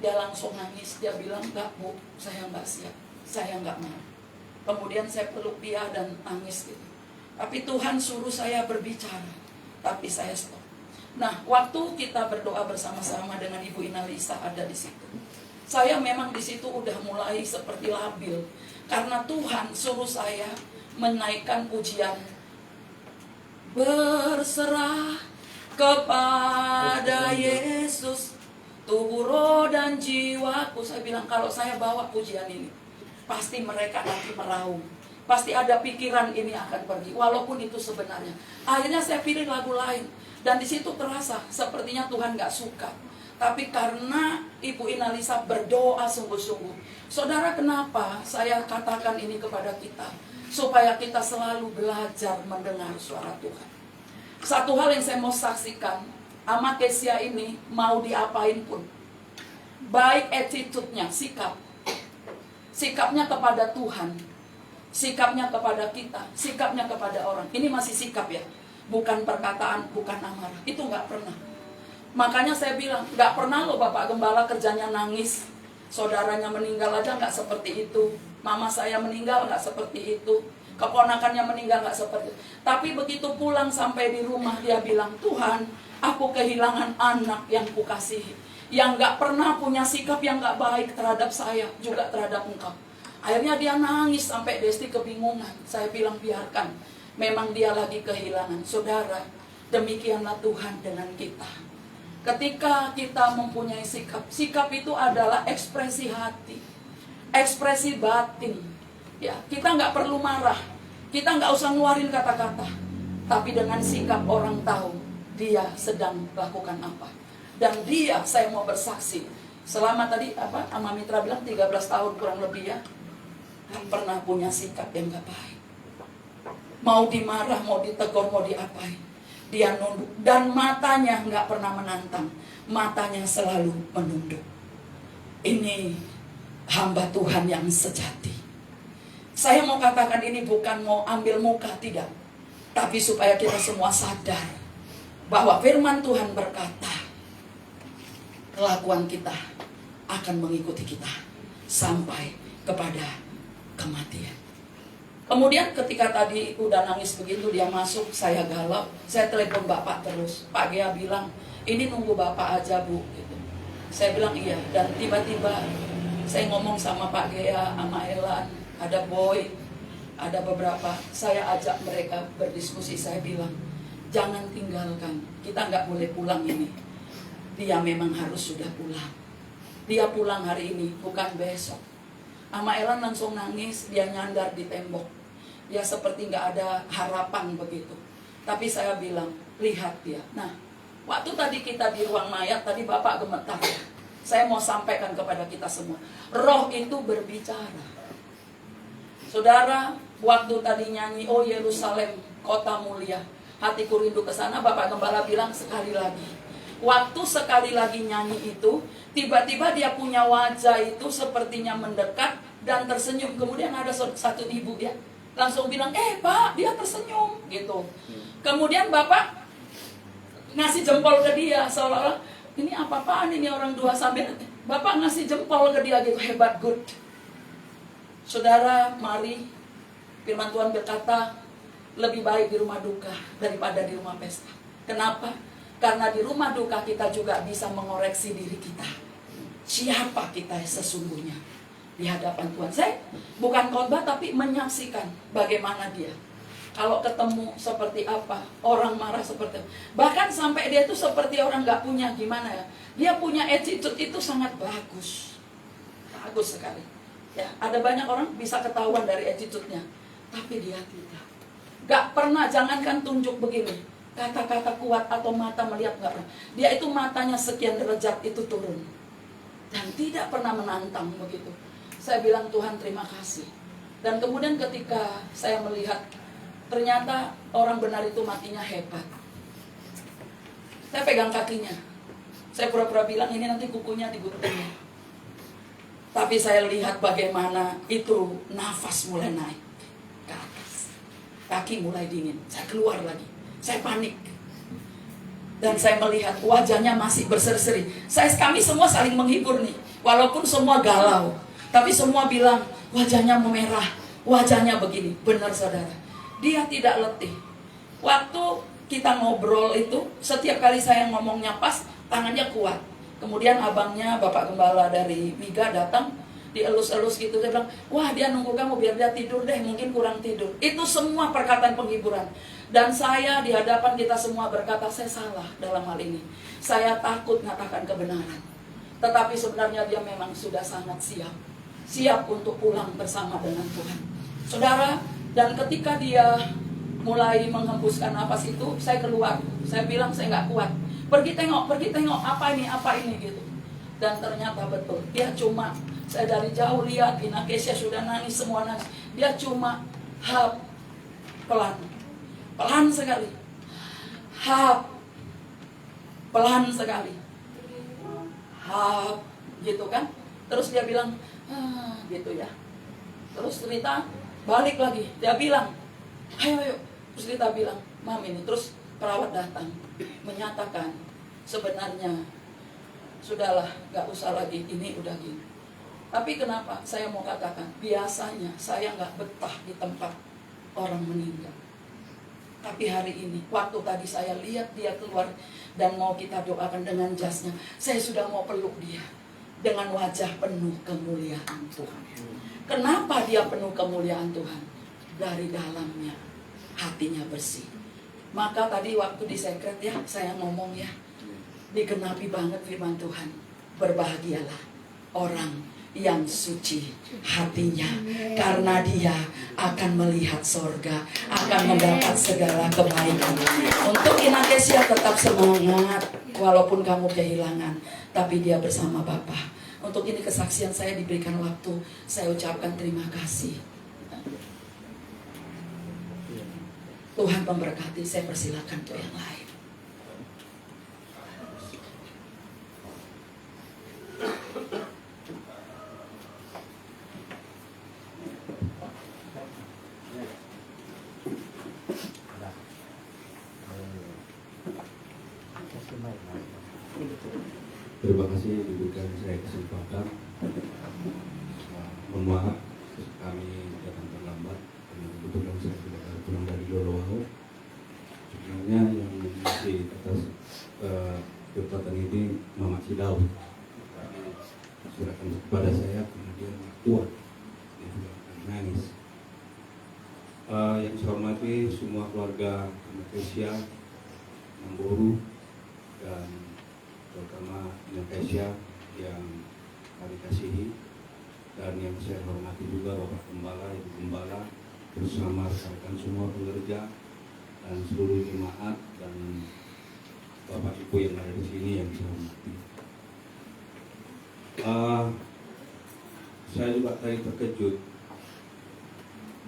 Dia langsung nangis, dia bilang, enggak Bu, saya enggak siap, saya enggak mau. Kemudian saya peluk dia dan nangis gitu. Tapi Tuhan suruh saya berbicara, tapi saya stop. Nah, waktu kita berdoa bersama-sama dengan Ibu Ina Lisa ada di situ. Saya memang di situ udah mulai seperti labil. Karena Tuhan suruh saya menaikkan pujian. Berserah kepada Yesus, tubuh, roh, dan jiwaku. Saya bilang kalau saya bawa pujian ini, pasti mereka nanti meraung. Pasti ada pikiran ini akan pergi. Walaupun itu sebenarnya. Akhirnya saya pilih lagu lain. Dan di situ terasa sepertinya Tuhan gak suka. Tapi karena Ibu Ina Lisa berdoa sungguh-sungguh. Saudara, kenapa saya katakan ini kepada kita? Supaya kita selalu belajar mendengar suara Tuhan. Satu hal yang saya mau saksikan, Ama Kesia ini mau diapain pun, baik attitude-nya, sikap, Sikapnya kepada Tuhan, sikapnya kepada kita, sikapnya kepada orang. Ini masih sikap ya, bukan perkataan, bukan amarah. Itu nggak pernah. Makanya saya bilang, nggak pernah loh Bapak Gembala kerjanya nangis. Saudaranya meninggal aja nggak seperti itu. Mama saya meninggal nggak seperti itu. Keponakannya meninggal nggak seperti itu. Tapi begitu pulang sampai di rumah dia bilang, Tuhan, aku kehilangan anak yang kukasihi, yang nggak pernah punya sikap yang nggak baik terhadap saya, juga terhadap engkau. Akhirnya dia nangis sampai Desti kebingungan. Saya bilang biarkan, memang dia lagi kehilangan. Saudara, demikianlah Tuhan dengan kita. Ketika kita mempunyai sikap, sikap itu adalah ekspresi hati, ekspresi batin. Ya, kita nggak perlu marah, kita nggak usah ngeluarin kata-kata, tapi dengan sikap orang tahu dia sedang melakukan apa. Dan dia, saya mau bersaksi, selama tadi Ama Mitra bilang 13 tahun kurang lebih ya, nggak pernah punya sikap yang nggak baik. Mau dimarah, mau ditegur, mau diapain, dia nunduk. Dan matanya nggak pernah menantang, matanya selalu menunduk. Ini hamba Tuhan yang sejati. Saya mau katakan ini bukan mau ambil muka, tidak, tapi supaya kita semua sadar bahwa firman Tuhan berkata, kelakuan kita akan mengikuti kita sampai kepada kematian. Kemudian ketika tadi udah nangis begitu, dia masuk, saya galau, saya telepon Bapak terus. Pak Gea bilang, ini nunggu Bapak aja Bu gitu. Saya bilang iya, dan tiba-tiba saya ngomong sama Pak Gea, sama Elan, ada Boy, ada beberapa, saya ajak mereka berdiskusi. Saya bilang, jangan tinggalkan, kita nggak boleh pulang ini. Dia memang harus sudah pulang. Dia pulang hari ini, bukan besok. Ama Elan langsung nangis, dia nyandar di tembok. Dia seperti nggak ada harapan begitu. Tapi saya bilang, lihat dia. Nah, waktu tadi kita di ruang mayat, tadi Bapak gemetar. Saya mau sampaikan kepada kita semua, roh itu berbicara. Saudara, waktu tadi nyanyi, oh Yerusalem, kota mulia, hatiku rindu ke sana, Bapak Gembala bilang sekali lagi. Waktu sekali lagi nyanyi itu, tiba-tiba dia punya wajah itu sepertinya mendekat dan tersenyum. Kemudian ada satu ibu ya, langsung bilang, Pak, dia tersenyum gitu. Kemudian Bapak ngasih jempol ke dia, seolah-olah ini apa-apaan ini orang dua sambil. Bapak ngasih jempol ke dia gitu, hebat, good. Saudara, mari, firman Tuhan berkata, lebih baik di rumah duka daripada di rumah pesta. Kenapa? Karena di rumah duka kita juga bisa mengoreksi diri kita. Siapa kita sesungguhnya di hadapan Tuhan. Saya bukan khotbah tapi menyaksikan bagaimana dia. Kalau ketemu seperti apa, orang marah seperti apa. Bahkan sampai dia itu seperti orang gak punya gimana ya. Dia punya attitude itu sangat bagus. Bagus sekali. Ya, ada banyak orang bisa ketahuan dari attitude-nya, tapi dia tidak. Gak pernah, jangankan tunjuk begini, kata-kata kuat atau mata melihat, gak pernah. Dia itu matanya sekian derajat itu turun dan tidak pernah menantang begitu. Saya bilang, Tuhan terima kasih. Dan kemudian ketika saya melihat, ternyata orang benar itu matinya hebat. Saya pegang kakinya, saya pura-pura bilang ini nanti kukunya digunting. Tapi saya lihat bagaimana itu nafas mulai naik ke atas. Kaki mulai dingin. Saya keluar lagi. Saya panik. Dan saya melihat wajahnya masih berseri-seri. Kami semua saling menghibur nih. Walaupun semua galau. Tapi semua bilang wajahnya memerah. Wajahnya begini. Benar saudara. Dia tidak letih. Waktu kita ngobrol itu, setiap kali saya ngomongnya pas, tangannya kuat. Kemudian abangnya, Bapak Gembala dari Miga datang, dielus-elus gitu. Dia bilang, wah dia nunggu kamu biar dia tidur deh, mungkin kurang tidur. Itu semua perkataan penghiburan. Dan saya di hadapan kita semua berkata, saya salah dalam hal ini. Saya takut mengatakan kebenaran. Tetapi sebenarnya dia memang sudah sangat siap. Siap untuk pulang bersama dengan Tuhan. Saudara, dan ketika dia mulai menghembuskan napas itu, saya keluar. Saya bilang, saya nggak kuat. Pergi tengok, apa ini gitu. Dan ternyata betul, dia cuma, saya dari jauh lihat, Ina Kesia sudah nangis, semua nangis. Dia cuma hap, pelan sekali. Hap, pelan sekali. Hap, gitu kan. Terus dia bilang, gitu ya. Terus Rita balik lagi, dia bilang, ayo. Terus Rita bilang, Mam ini. Terus perawat datang, menyatakan sebenarnya sudahlah, gak usah lagi, ini udah gini. Tapi kenapa saya mau katakan, biasanya saya gak betah di tempat orang meninggal. Tapi hari ini, waktu tadi saya lihat dia keluar dan mau kita doakan dengan jasnya, saya sudah mau peluk dia dengan wajah penuh kemuliaan Tuhan. Kenapa dia penuh kemuliaan Tuhan? Dari dalamnya hatinya bersih. Maka tadi waktu di sekret ya, saya ngomong ya, digenapi banget firman Tuhan. Berbahagialah orang yang suci hatinya, karena dia akan melihat sorga, akan mendapat segala kebaikan. Untuk Inakesia tetap semangat walaupun kamu kehilangan, tapi dia bersama Bapa. Untuk ini kesaksian saya diberikan waktu, saya ucapkan terima kasih. Tuhan memberkati. Saya persilakan untuk yang lain. Terima kasih diberikan saya kesempatan. Mohon maaf kami datang terlambat karena kebetulan saya sudah pulang dari Lolowau. Sebenarnya yang di atas kekuatan ini Mama Cidau surahkan kepada saya karena dia kuat, dia juga akan nangis. Yang saya hormati semua keluarga Inakesia, Namboru, dan terutama Inakesia yang kami kasihi, dan yang saya hormati juga Bapak Gembala, Ibu Gembala, bersama rekan semua pekerja dan seluruh jemaat dan Bapak Ibu yang ada di sini yang saya hormati. Saya juga tadi terkejut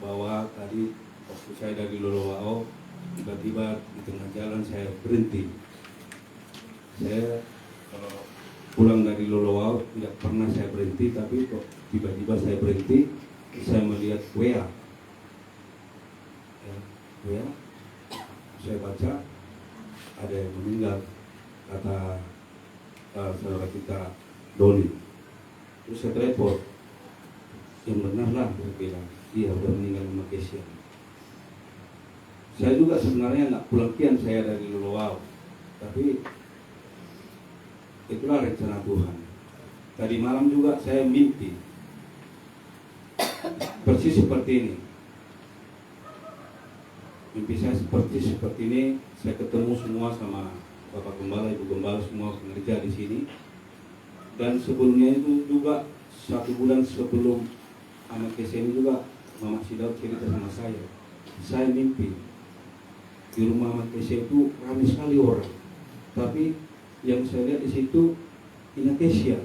bahwa tadi waktu saya dari Lolowau, tiba-tiba di tengah jalan saya berhenti. Saya kalau pulang dari Lolowau tidak pernah saya berhenti, tapi kok tiba-tiba saya berhenti, saya melihat WA. WA, saya baca ada yang meninggal, kata saudara kita Doni. Terus saya telepon, yang benar lah, saya bilang, iya udah meninggal Inakesia. Saya juga sebenarnya nggak pulang kian saya dari Lolowau, tapi itulah rencana Tuhan. Tadi malam juga saya mimpi persis seperti ini. Mimpi saya seperti ini. Saya ketemu semua sama Bapak Gembala, Ibu Gembala, semua pekerja di sini. Dan sebelumnya itu juga 1 bulan sebelum Inakesia ini juga Mama Cidau cerita sama saya. Saya mimpi di rumah Inakesia itu ramai sekali orang, tapi yang saya lihat di situ Inakesia.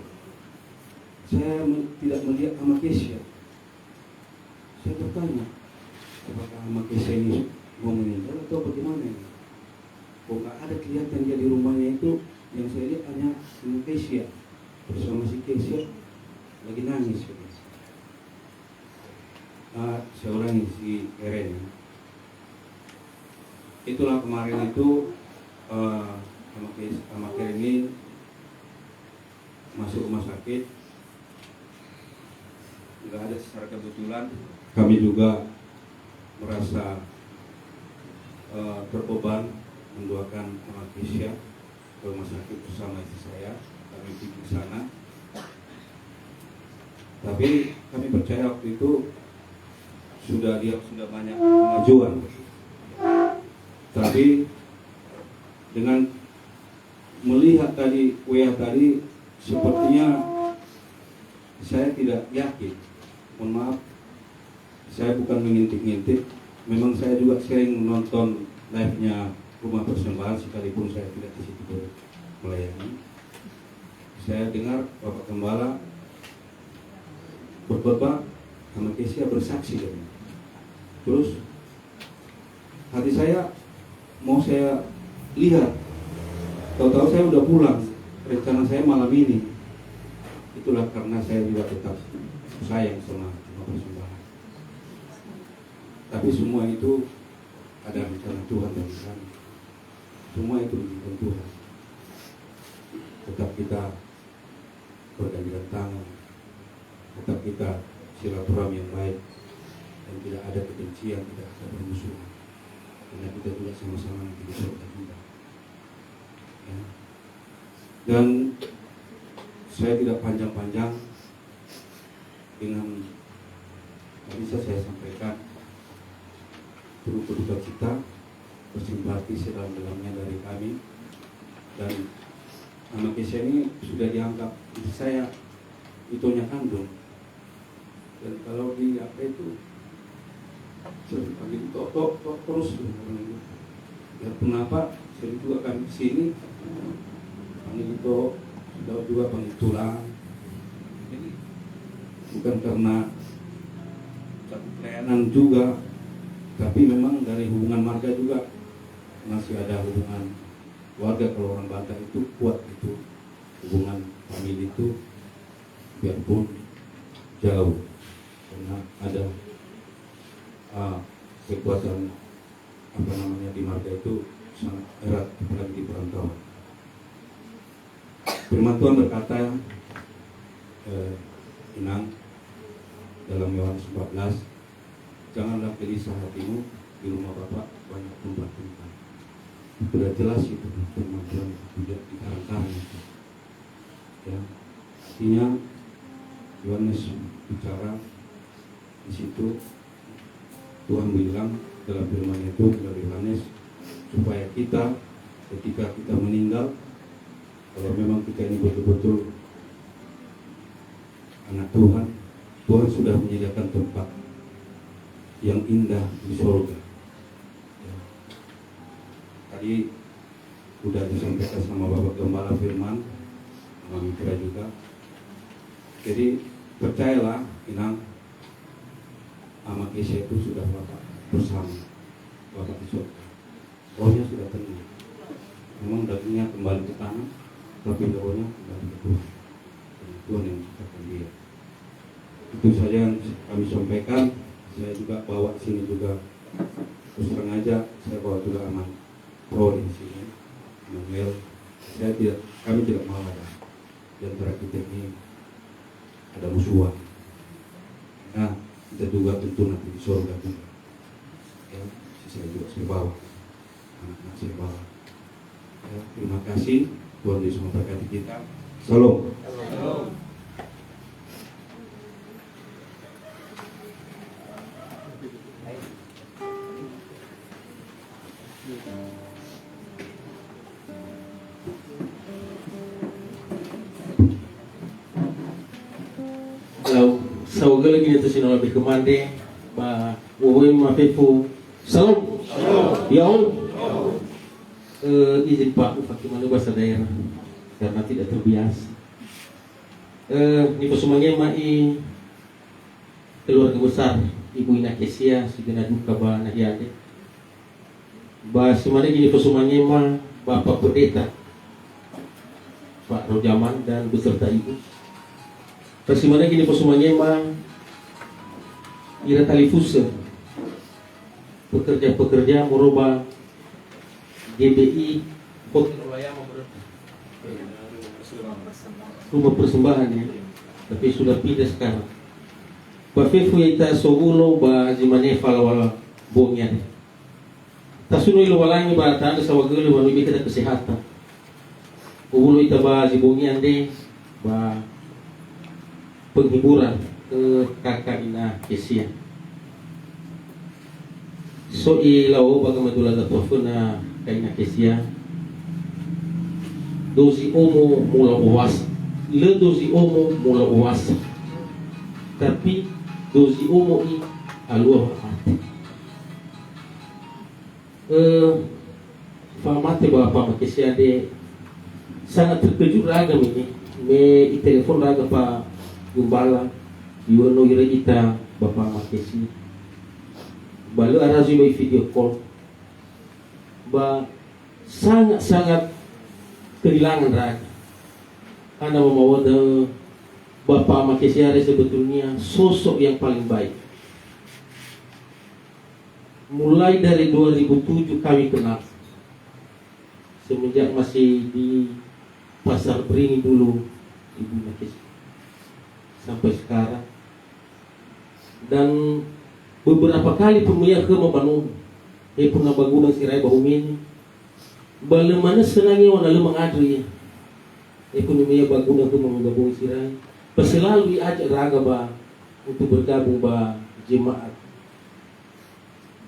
Saya tidak melihat Inakesia. Saya bertanya, apakah Inakesia ini mau meninggal atau bagaimana ini? Kok nggak ada kelihatan dia di rumahnya itu? Yang saya lihat hanya Inakesia bersama si Kesia lagi nangis. Saya ulangi si Eren. Itulah kemarin itu sama ini masuk rumah sakit, nggak ada secara kebetulan. Kami juga merasa terbeban mendoakan Inakesia ke rumah sakit bersama istri saya. Kami pergi ke sana, tapi kami percaya waktu itu sudah banyak kemajuan. Tapi dengan melihat tadi WA tadi, sepertinya saya tidak yakin. Mohon maaf, saya bukan mengintip-ngintip. Memang saya juga sering menonton live-nya Rumah Persembahan, sekalipun saya tidak di situ melayani. Saya dengar Bapak Gembala berkhotbah, Inakesia bersaksi dari. Terus hati saya mau saya lihat, tahu-tahu saya udah pulang. Rencana saya malam ini. Itulah karena saya juga tetap sayang sama Rumah Persembahan. Tapi semua itu ada rencana Tuhan dan kami. Semua itu rencana Tuhan. Tetap kita bergandengan tangan, tetap kita silaturahmi yang baik, dan tidak ada kebencian, tidak ada permusuhan. Karena kita juga sama-sama nanti di surga juga. Ya. Dan saya tidak panjang-panjang dengan yang bisa saya sampaikan turut berduka cita, bersimpati sedalam-dalamnya dari kami. Dan nama Kesia ini sudah dianggap istri saya itunya kandung. Dan kalau di apa itu sering panggil tok terus. Ya kenapa? Sering juga kami kesini panggil tok, sudah juga panggil tulang. Jadi bukan karena satu pelayanan juga, tapi memang dari hubungan marga juga masih ada hubungan warga. Kalau orang Batak itu kuat itu hubungan famili itu, biarpun jauh, karena ada kekuatan apa namanya di marga itu sangat erat, apalagi di perantauan. Firman Tuhan berkata, Inang, dalam Yohanes 14, janganlah gelisah hatimu, di rumah Bapa banyak tempat-tempat. Sudah jelas itu firman Tuhan, tidak dikarang-karang itu. Ya, artinya Yohanes bicara di situ, Tuhan bilang dalam firman itu dari Yohanes, supaya kita ketika kita meninggal, kalau memang kita ini betul-betul anak Tuhan, Tuhan sudah menyediakan tempat yang indah di surga. Ya. Tadi sudah disampaikan sama Bapak Gembala Firman, sama Mitra juga. Jadi percayalah, Inang, sama Kesia itu sudah Bapak bersama Bapak di surga. Rohnya sudah tenang. Memang dagingnya kembali ke tanah, tapi rohnya kembali ke Tuhan. Dan Tuhan yang menciptakan dia. Itu saja yang kami sampaikan. Saya juga bawa sini juga, terus terang aja saya bawa juga aman pro di sini, Manuel. Kami tidak mau ada di antara kita ini ada musuhan. Nah, kita juga tentu nanti di surga juga. Ya, saya juga saya bawa, anak-anak saya bawa. Ya, terima kasih, Tuhan Yesus memberkati kita. Salam. Kalau sauga lagi itu sino lebih kemande, ba wowe mafefu salam. Ya on. Izin Pak Bupati Malu bahasa daerah karena tidak terbiasa. Ni pasumangnya mai keluarga besar Ibu Ina Kesia sigana duka ba nahiade. Ba simane gini pasumangnya ma Bapak Pendeta Pak Rojaman dan beserta Ibu. Pasimana gini pasumangnya ma ira talifusa pekerja-pekerja merubah GBI Hotel Wayama rumah persembahan ya, tapi sudah pindah sekarang. Bafefu yaita sogulo ba jimane falawala bongnya. Tasuno ilo walangi ba tanda sawagelo ba nubi kita kesehatan. Ubulo ita ba jibongnya de ba penghiburan ke kakak Ina Kesia. So ilaw bagamatulad at wafuna kay Ina Kesia. Dozi omo mula uwas. Le dozi omo mula uwas. Tapi dozi omo i aluah ate. Famate Bapak Kesia de sangat terkejut ragam ini. Me telepon raga pa Gumbala, Yuno ira kita Bapak Makesi. Balu arazi may video call. Ba sangat kehilangan raga. Karena membawa Bapak Makesi sebetulnya sosok yang paling baik. mulai dari 2007 kami kenal. Semenjak masih di Pasar Beringin dulu Ibu Nakes sampai sekarang. Dan beberapa kali pemilihan ke Mabanu pernah bangunan sirai bahu ini bagaimana senangnya wana lemang adri ekonomi bangunan ke menggabung sirai selalu diajak raga ba untuk bergabung ba jemaat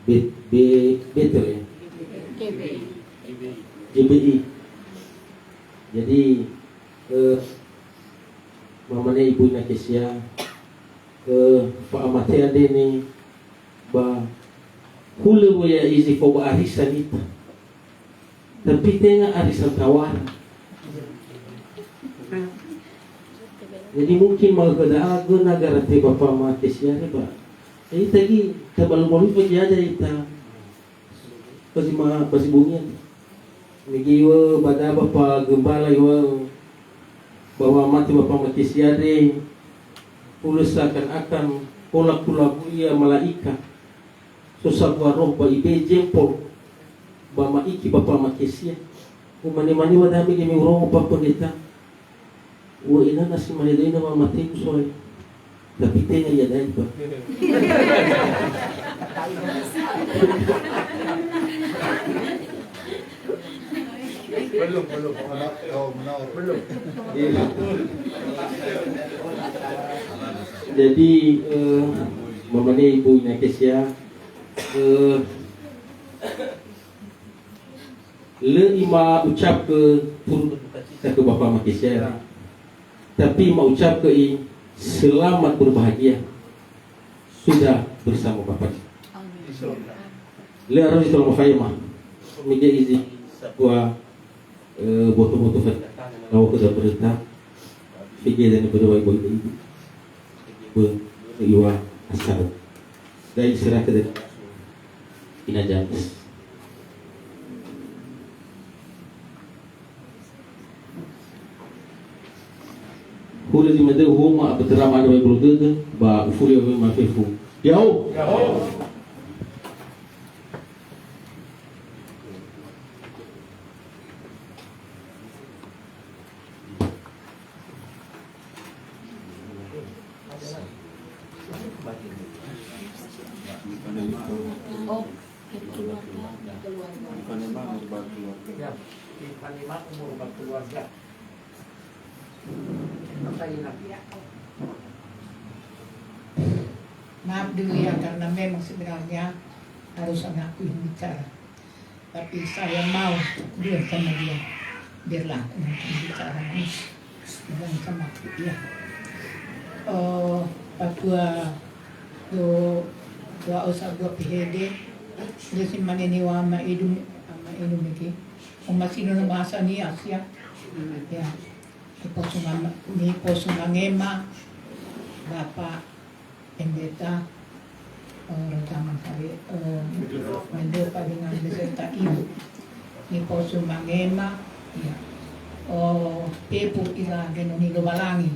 betul ya GBI. Jadi mamanya Ibu Nakesia Pak Amatia Deni ba hulu ya izi ko ba arisan ita tapi tengah arisan tawaran. Jadi mungkin mau kedago negara te Bapak Amatia ni ba ini tadi terbalu-balu pagi aja ita pasti bunyian nigiwa pada Bapak Gembala iwa bahwa mati Bapak Amatia de Pulus akan pola ia malaika susah buah roh ba ibe jempol ba maiki Bapak Makesia umani-mani wadami gemi roh pa pendeta wa ina nasi manila ina mamati soy tapi tenya ya dai pa Belum. Belum. Jadi mamanya Ibu Nakesia le ima ucap ke turut kita ke Bapak Makesia tapi mau ucap ke selamat berbahagia sudah bersama Bapak. Le harus ditolong Fayma meja izin buat boto-boto kalau sudah berita fikir dan berdoa ibu iwa asal dari serah ke ina jamis hulu di mede homa beterama ada ibu dede ba ufuri wa mafifu yao Ya, di Panglima umur berkeluarga. Maaf dulu ya karena memang sebenarnya harus anakku yang bicara. Tapi saya mau biar sama dia. Biarlah aku nanti bicara dan sama aku ya. Papua dua usah dua PHD. Jadi manini wa ama idum iki. Masino na bahasa ni Asia. Ya. Ni posungangema Bapak Pendeta rekaman kali mendoa dengan beserta ibu ni posungangema ya. Pepu ila genoni lobalangi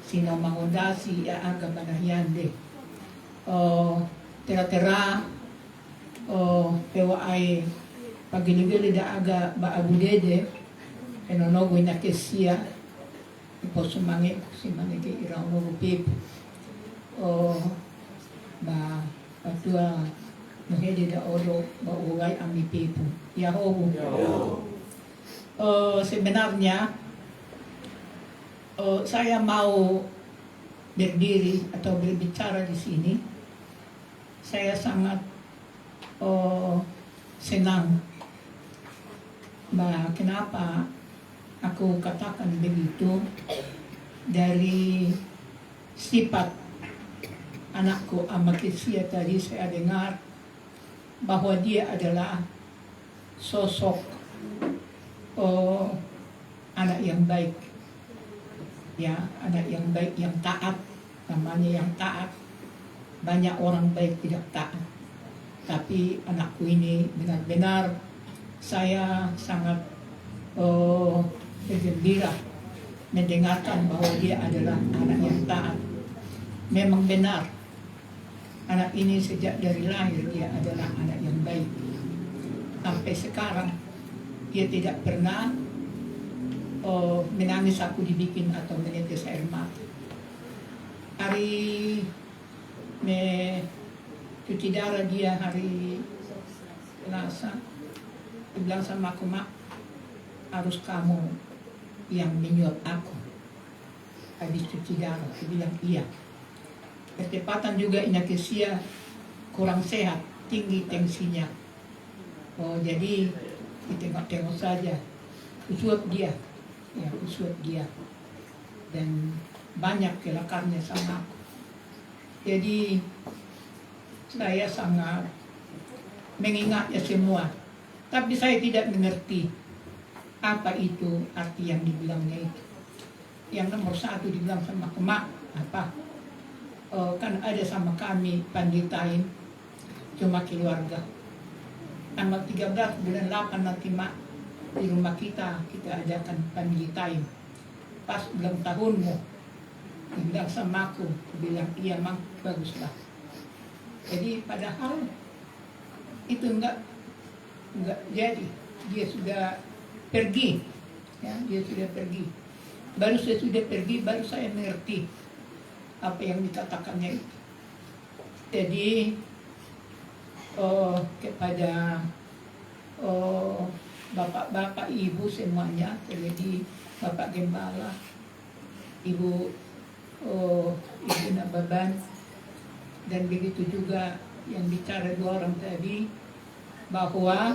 sino mangondasi ya aga banahyande. Tera-tera pewa ay pagili-gili da aga ba abudede enonogo inakesia ipo sumangi ke irang nogo pip ba patua mahede da odo ba uway ami pipo yahobu sebenarnya saya mau berdiri atau berbicara di sini. Saya sangat senang. Kenapa aku katakan begitu? Dari sifat anakku Amakesia tadi saya dengar bahwa dia adalah sosok anak yang baik. Ya, anak yang baik, yang taat, namanya yang taat. Banyak orang baik tidak taat. Tapi anakku ini benar-benar saya sangat bergembira mendengarkan bahwa dia adalah anak yang taat. Memang benar anak ini sejak dari lahir dia adalah anak yang baik. Sampai sekarang dia tidak pernah menangis aku dibikin atau menetes air mata. Hari cuci darah dia hari Selasa, dia bilang sama aku, Mak, harus kamu yang menyuap aku habis cuci darah. Dia bilang iya. Kecepatan juga Inakesia kurang sehat, tinggi tensinya. Jadi ditengok-tengok saja, usuap dia, ya usuap dia, dan banyak kelakarnya sama aku. Jadi saya sangat mengingatnya semua, tapi saya tidak mengerti apa itu arti yang dibilangnya itu. Yang nomor satu dibilang sama aku, Mak, apa? Kan ada sama kami panditain cuma keluarga. Tanggal 13 bulan 8 nanti, Mak, di rumah kita adakan family time. Pas ulang tahunmu, dia bilang sama aku, dia bilang iya, Mang, baguslah. Jadi padahal itu enggak jadi, dia sudah pergi, ya, dia sudah pergi. Baru saya sudah pergi, baru saya mengerti apa yang dikatakannya itu. Jadi kepada bapak-bapak, ibu semuanya, terlebih Bapak Gembala, Ibu Nababan, dan begitu juga yang bicara dua orang tadi, bahwa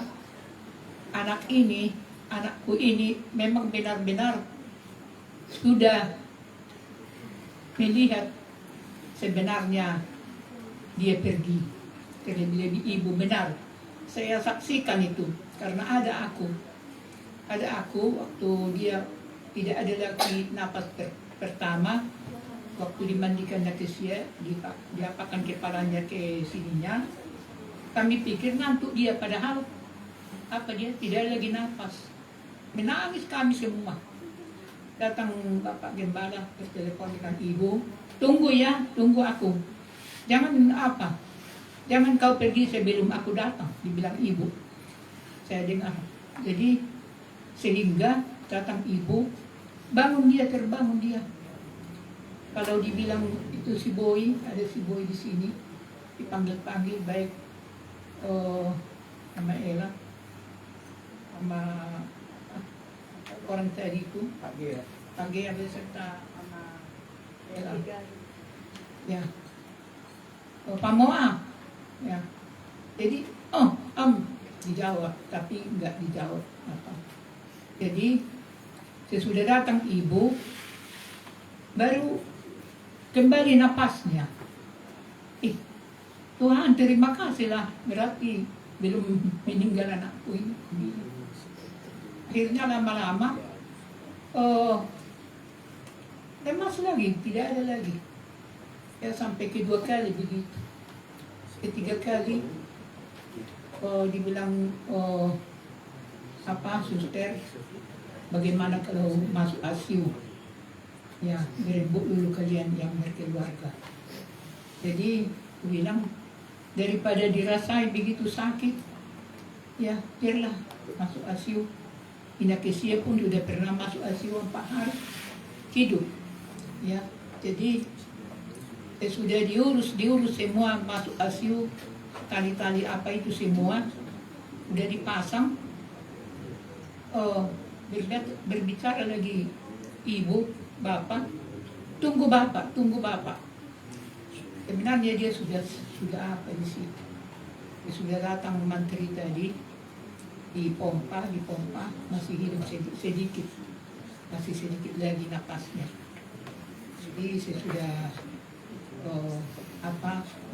anakku ini memang benar-benar sudah melihat sebenarnya dia pergi. Terlebih ibu benar, saya saksikan itu karena ada aku waktu dia tidak ada lagi napas pertama, waktu dimandikan Nakesia, diapakan kepalanya ke sininya, kami pikir ngantuk dia, padahal apa, dia tidak lagi napas. Menangis kami semua. Datang Bapak Gembala, bertelepon dengan ibu, tunggu ya, tunggu aku, jangan kau pergi sebelum aku datang, dibilang ibu. Saya dengar. Jadi sehingga datang ibu, terbangun dia. Kalau dibilang itu si Boy, ada si Boy di sini, dipanggil-panggil baik sama Ella, sama orang tadi itu, Pak Gea beserta sama Ella. Ya. Pamoa. Ya. Jadi dijawab, tapi enggak dijawab apa. Jadi sesudah datang ibu, baru kembali napasnya. Tuhan terima kasihlah, berarti belum meninggal anakku ini. Akhirnya lama-lama lemas lagi, tidak ada lagi. Ya sampai kedua kali begitu. Ketiga kali dibilang suster, bagaimana kalau masuk ICU? Ya, berembuk dulu kalian yang berkeluarga. Jadi bilang daripada dirasain begitu sakit, ya biarlah masuk ICU. Inakesia pun sudah pernah masuk ICU 4 hari hidup. Ya, jadi sudah diurus semua, masuk ICU, tali-tali apa itu semua udah dipasang. Berbicara lagi ibu, bapak, tunggu bapak. Sebenarnya dia sudah apa di situ. Dia sudah datang menteri tadi, dipompa, masih hidup sedikit, masih sedikit lagi napasnya. Jadi saya sudah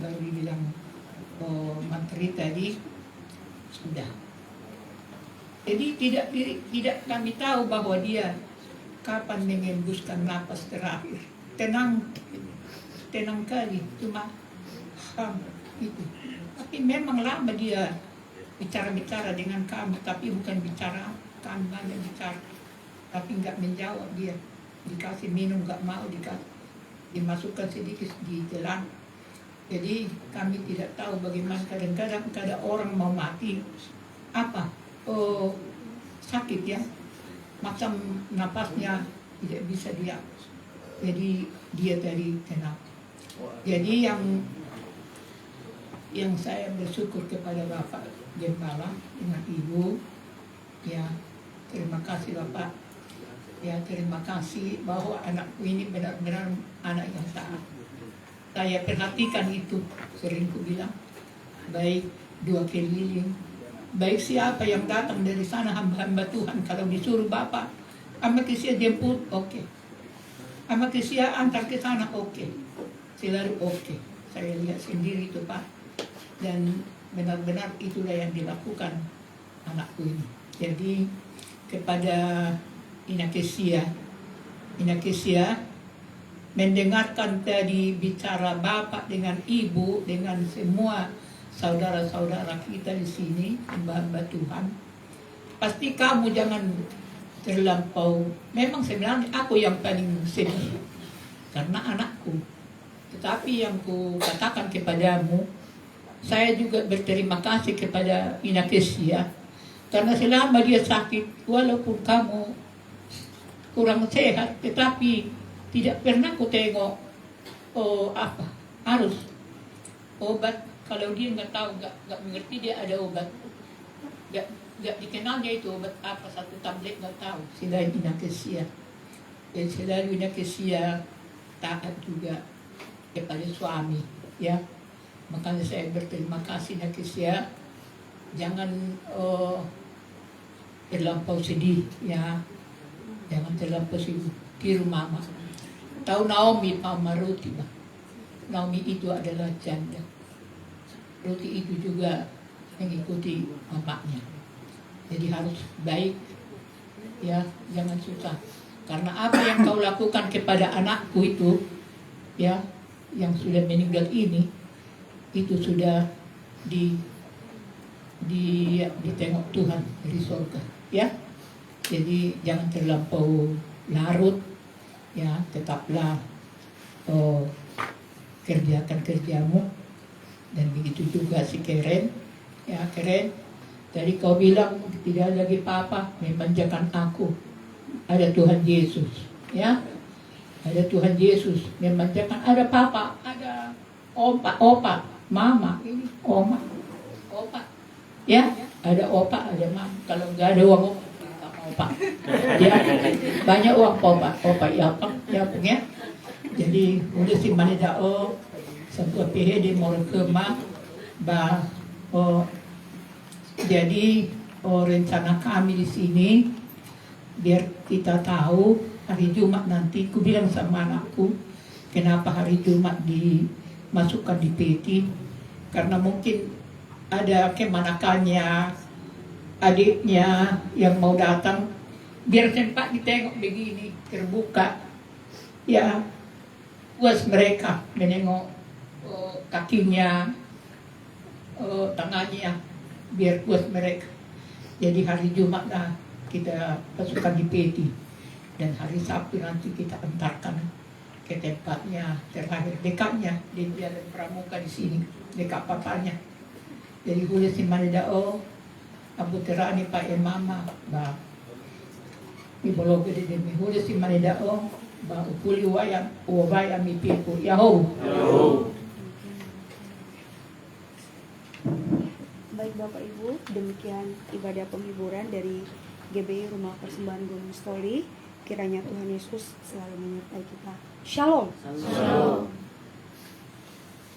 baru dibilang menteri tadi sudah. Jadi tidak kami tahu bahwa dia kapan mengembuskan napas terakhir. Tenang kali, cuma itu. Tapi memang lama dia bicara dengan kami, tapi bukan bicara, kami banyak bicara, tapi nggak menjawab dia. Dikasih minum nggak mau, dimasukkan sedikit di telan, Jadi kami tidak tahu bagaimana, kadang-kadang orang mau mati apa sakit ya, macam napasnya tidak bisa dia, jadi dia tadi tenang. Jadi yang saya bersyukur kepada Bapak Gembala dengan Ibu, ya terima kasih Bapak, ya terima kasih bahwa anakku ini benar-benar anak yang taat. Saya perhatikan itu, sering ku bilang, baik dua keliling, baik siapa yang datang dari sana hamba-hamba Tuhan, kalau disuruh Bapak, sama Kisia jemput, oke. Sama Kisia antar ke sana, oke. Selalu oke. Saya lihat sendiri itu Pak. Dan benar-benar itulah yang dilakukan anakku ini. Jadi kepada Ina Kisia mendengarkan tadi bicara Bapak dengan Ibu, dengan semua saudara-saudara kita di sini, hamba-hamba Tuhan. Pasti kamu jangan terlampau. Memang sebenarnya aku yang paling sedih karena anakku. Tetapi yang ku katakan kepadamu, saya juga berterima kasih kepada Ina Kesia karena selama dia sakit, walaupun kamu kurang sehat, tetapi tidak pernah ku tengok harus obat. Kalau dia nggak tahu, nggak mengerti dia ada obat, nggak dikenalnya itu obat apa, satu tablet nggak tahu. Selain Ina Kesia, dan selalu Ina Kesia taat juga kepada suami, ya. Makanya saya berterima kasih Ina Kesia. Jangan terlampau sedih, ya. Jangan terlampau sedih. Tiru mama. Tahu Naomi mama Ruti, bah. Naomi itu adalah janda. Ruti itu juga mengikuti mamanya. Jadi harus baik, ya, jangan susah. Karena apa yang kau lakukan kepada anakku itu, ya, yang sudah meninggal ini, itu sudah ditengok Tuhan dari surga, ya. Jadi jangan terlampau larut, ya, tetaplah kerjakan kerjamu. Dan begitu juga si Keren, ya Keren. Tadi kau bilang tidak ada lagi papa memanjakan aku. Ada Tuhan Yesus, ya. Ada Tuhan Yesus memanjakan. Ada papa, ada opa, mama, ini oma, opa, ya. Ada opa, ada mama. Kalau nggak ada uang opa, ya. Banyak uang opa, ya, ya. Jadi udah si manidao sebuah PHD Morekema, jadi rencana kami di sini biar kita tahu hari Jumat nanti. Ku bilang sama anakku, kenapa hari Jumat dimasukkan di peti, karena mungkin ada kemanakannya adiknya yang mau datang, biar sempat ditengok begini terbuka, ya, puas mereka menengok kakinya, tangannya, biar puas mereka. Jadi hari Jumat lah kita masukkan di peti, dan hari Sabtu nanti kita antarkan ke tempatnya terakhir, dekatnya di Jalan Pramuka di sini, dekat papanya. Jadi hule si manidao abu terani pa mama ba ibologe de demi hule si manidao ba upuli wayam uwaya mi pipo yaho. Baik Bapak Ibu, demikian ibadah penghiburan dari GBI Rumah Persembahan Gunung Stoli. Kiranya Tuhan Yesus selalu menyertai kita. Shalom. Shalom.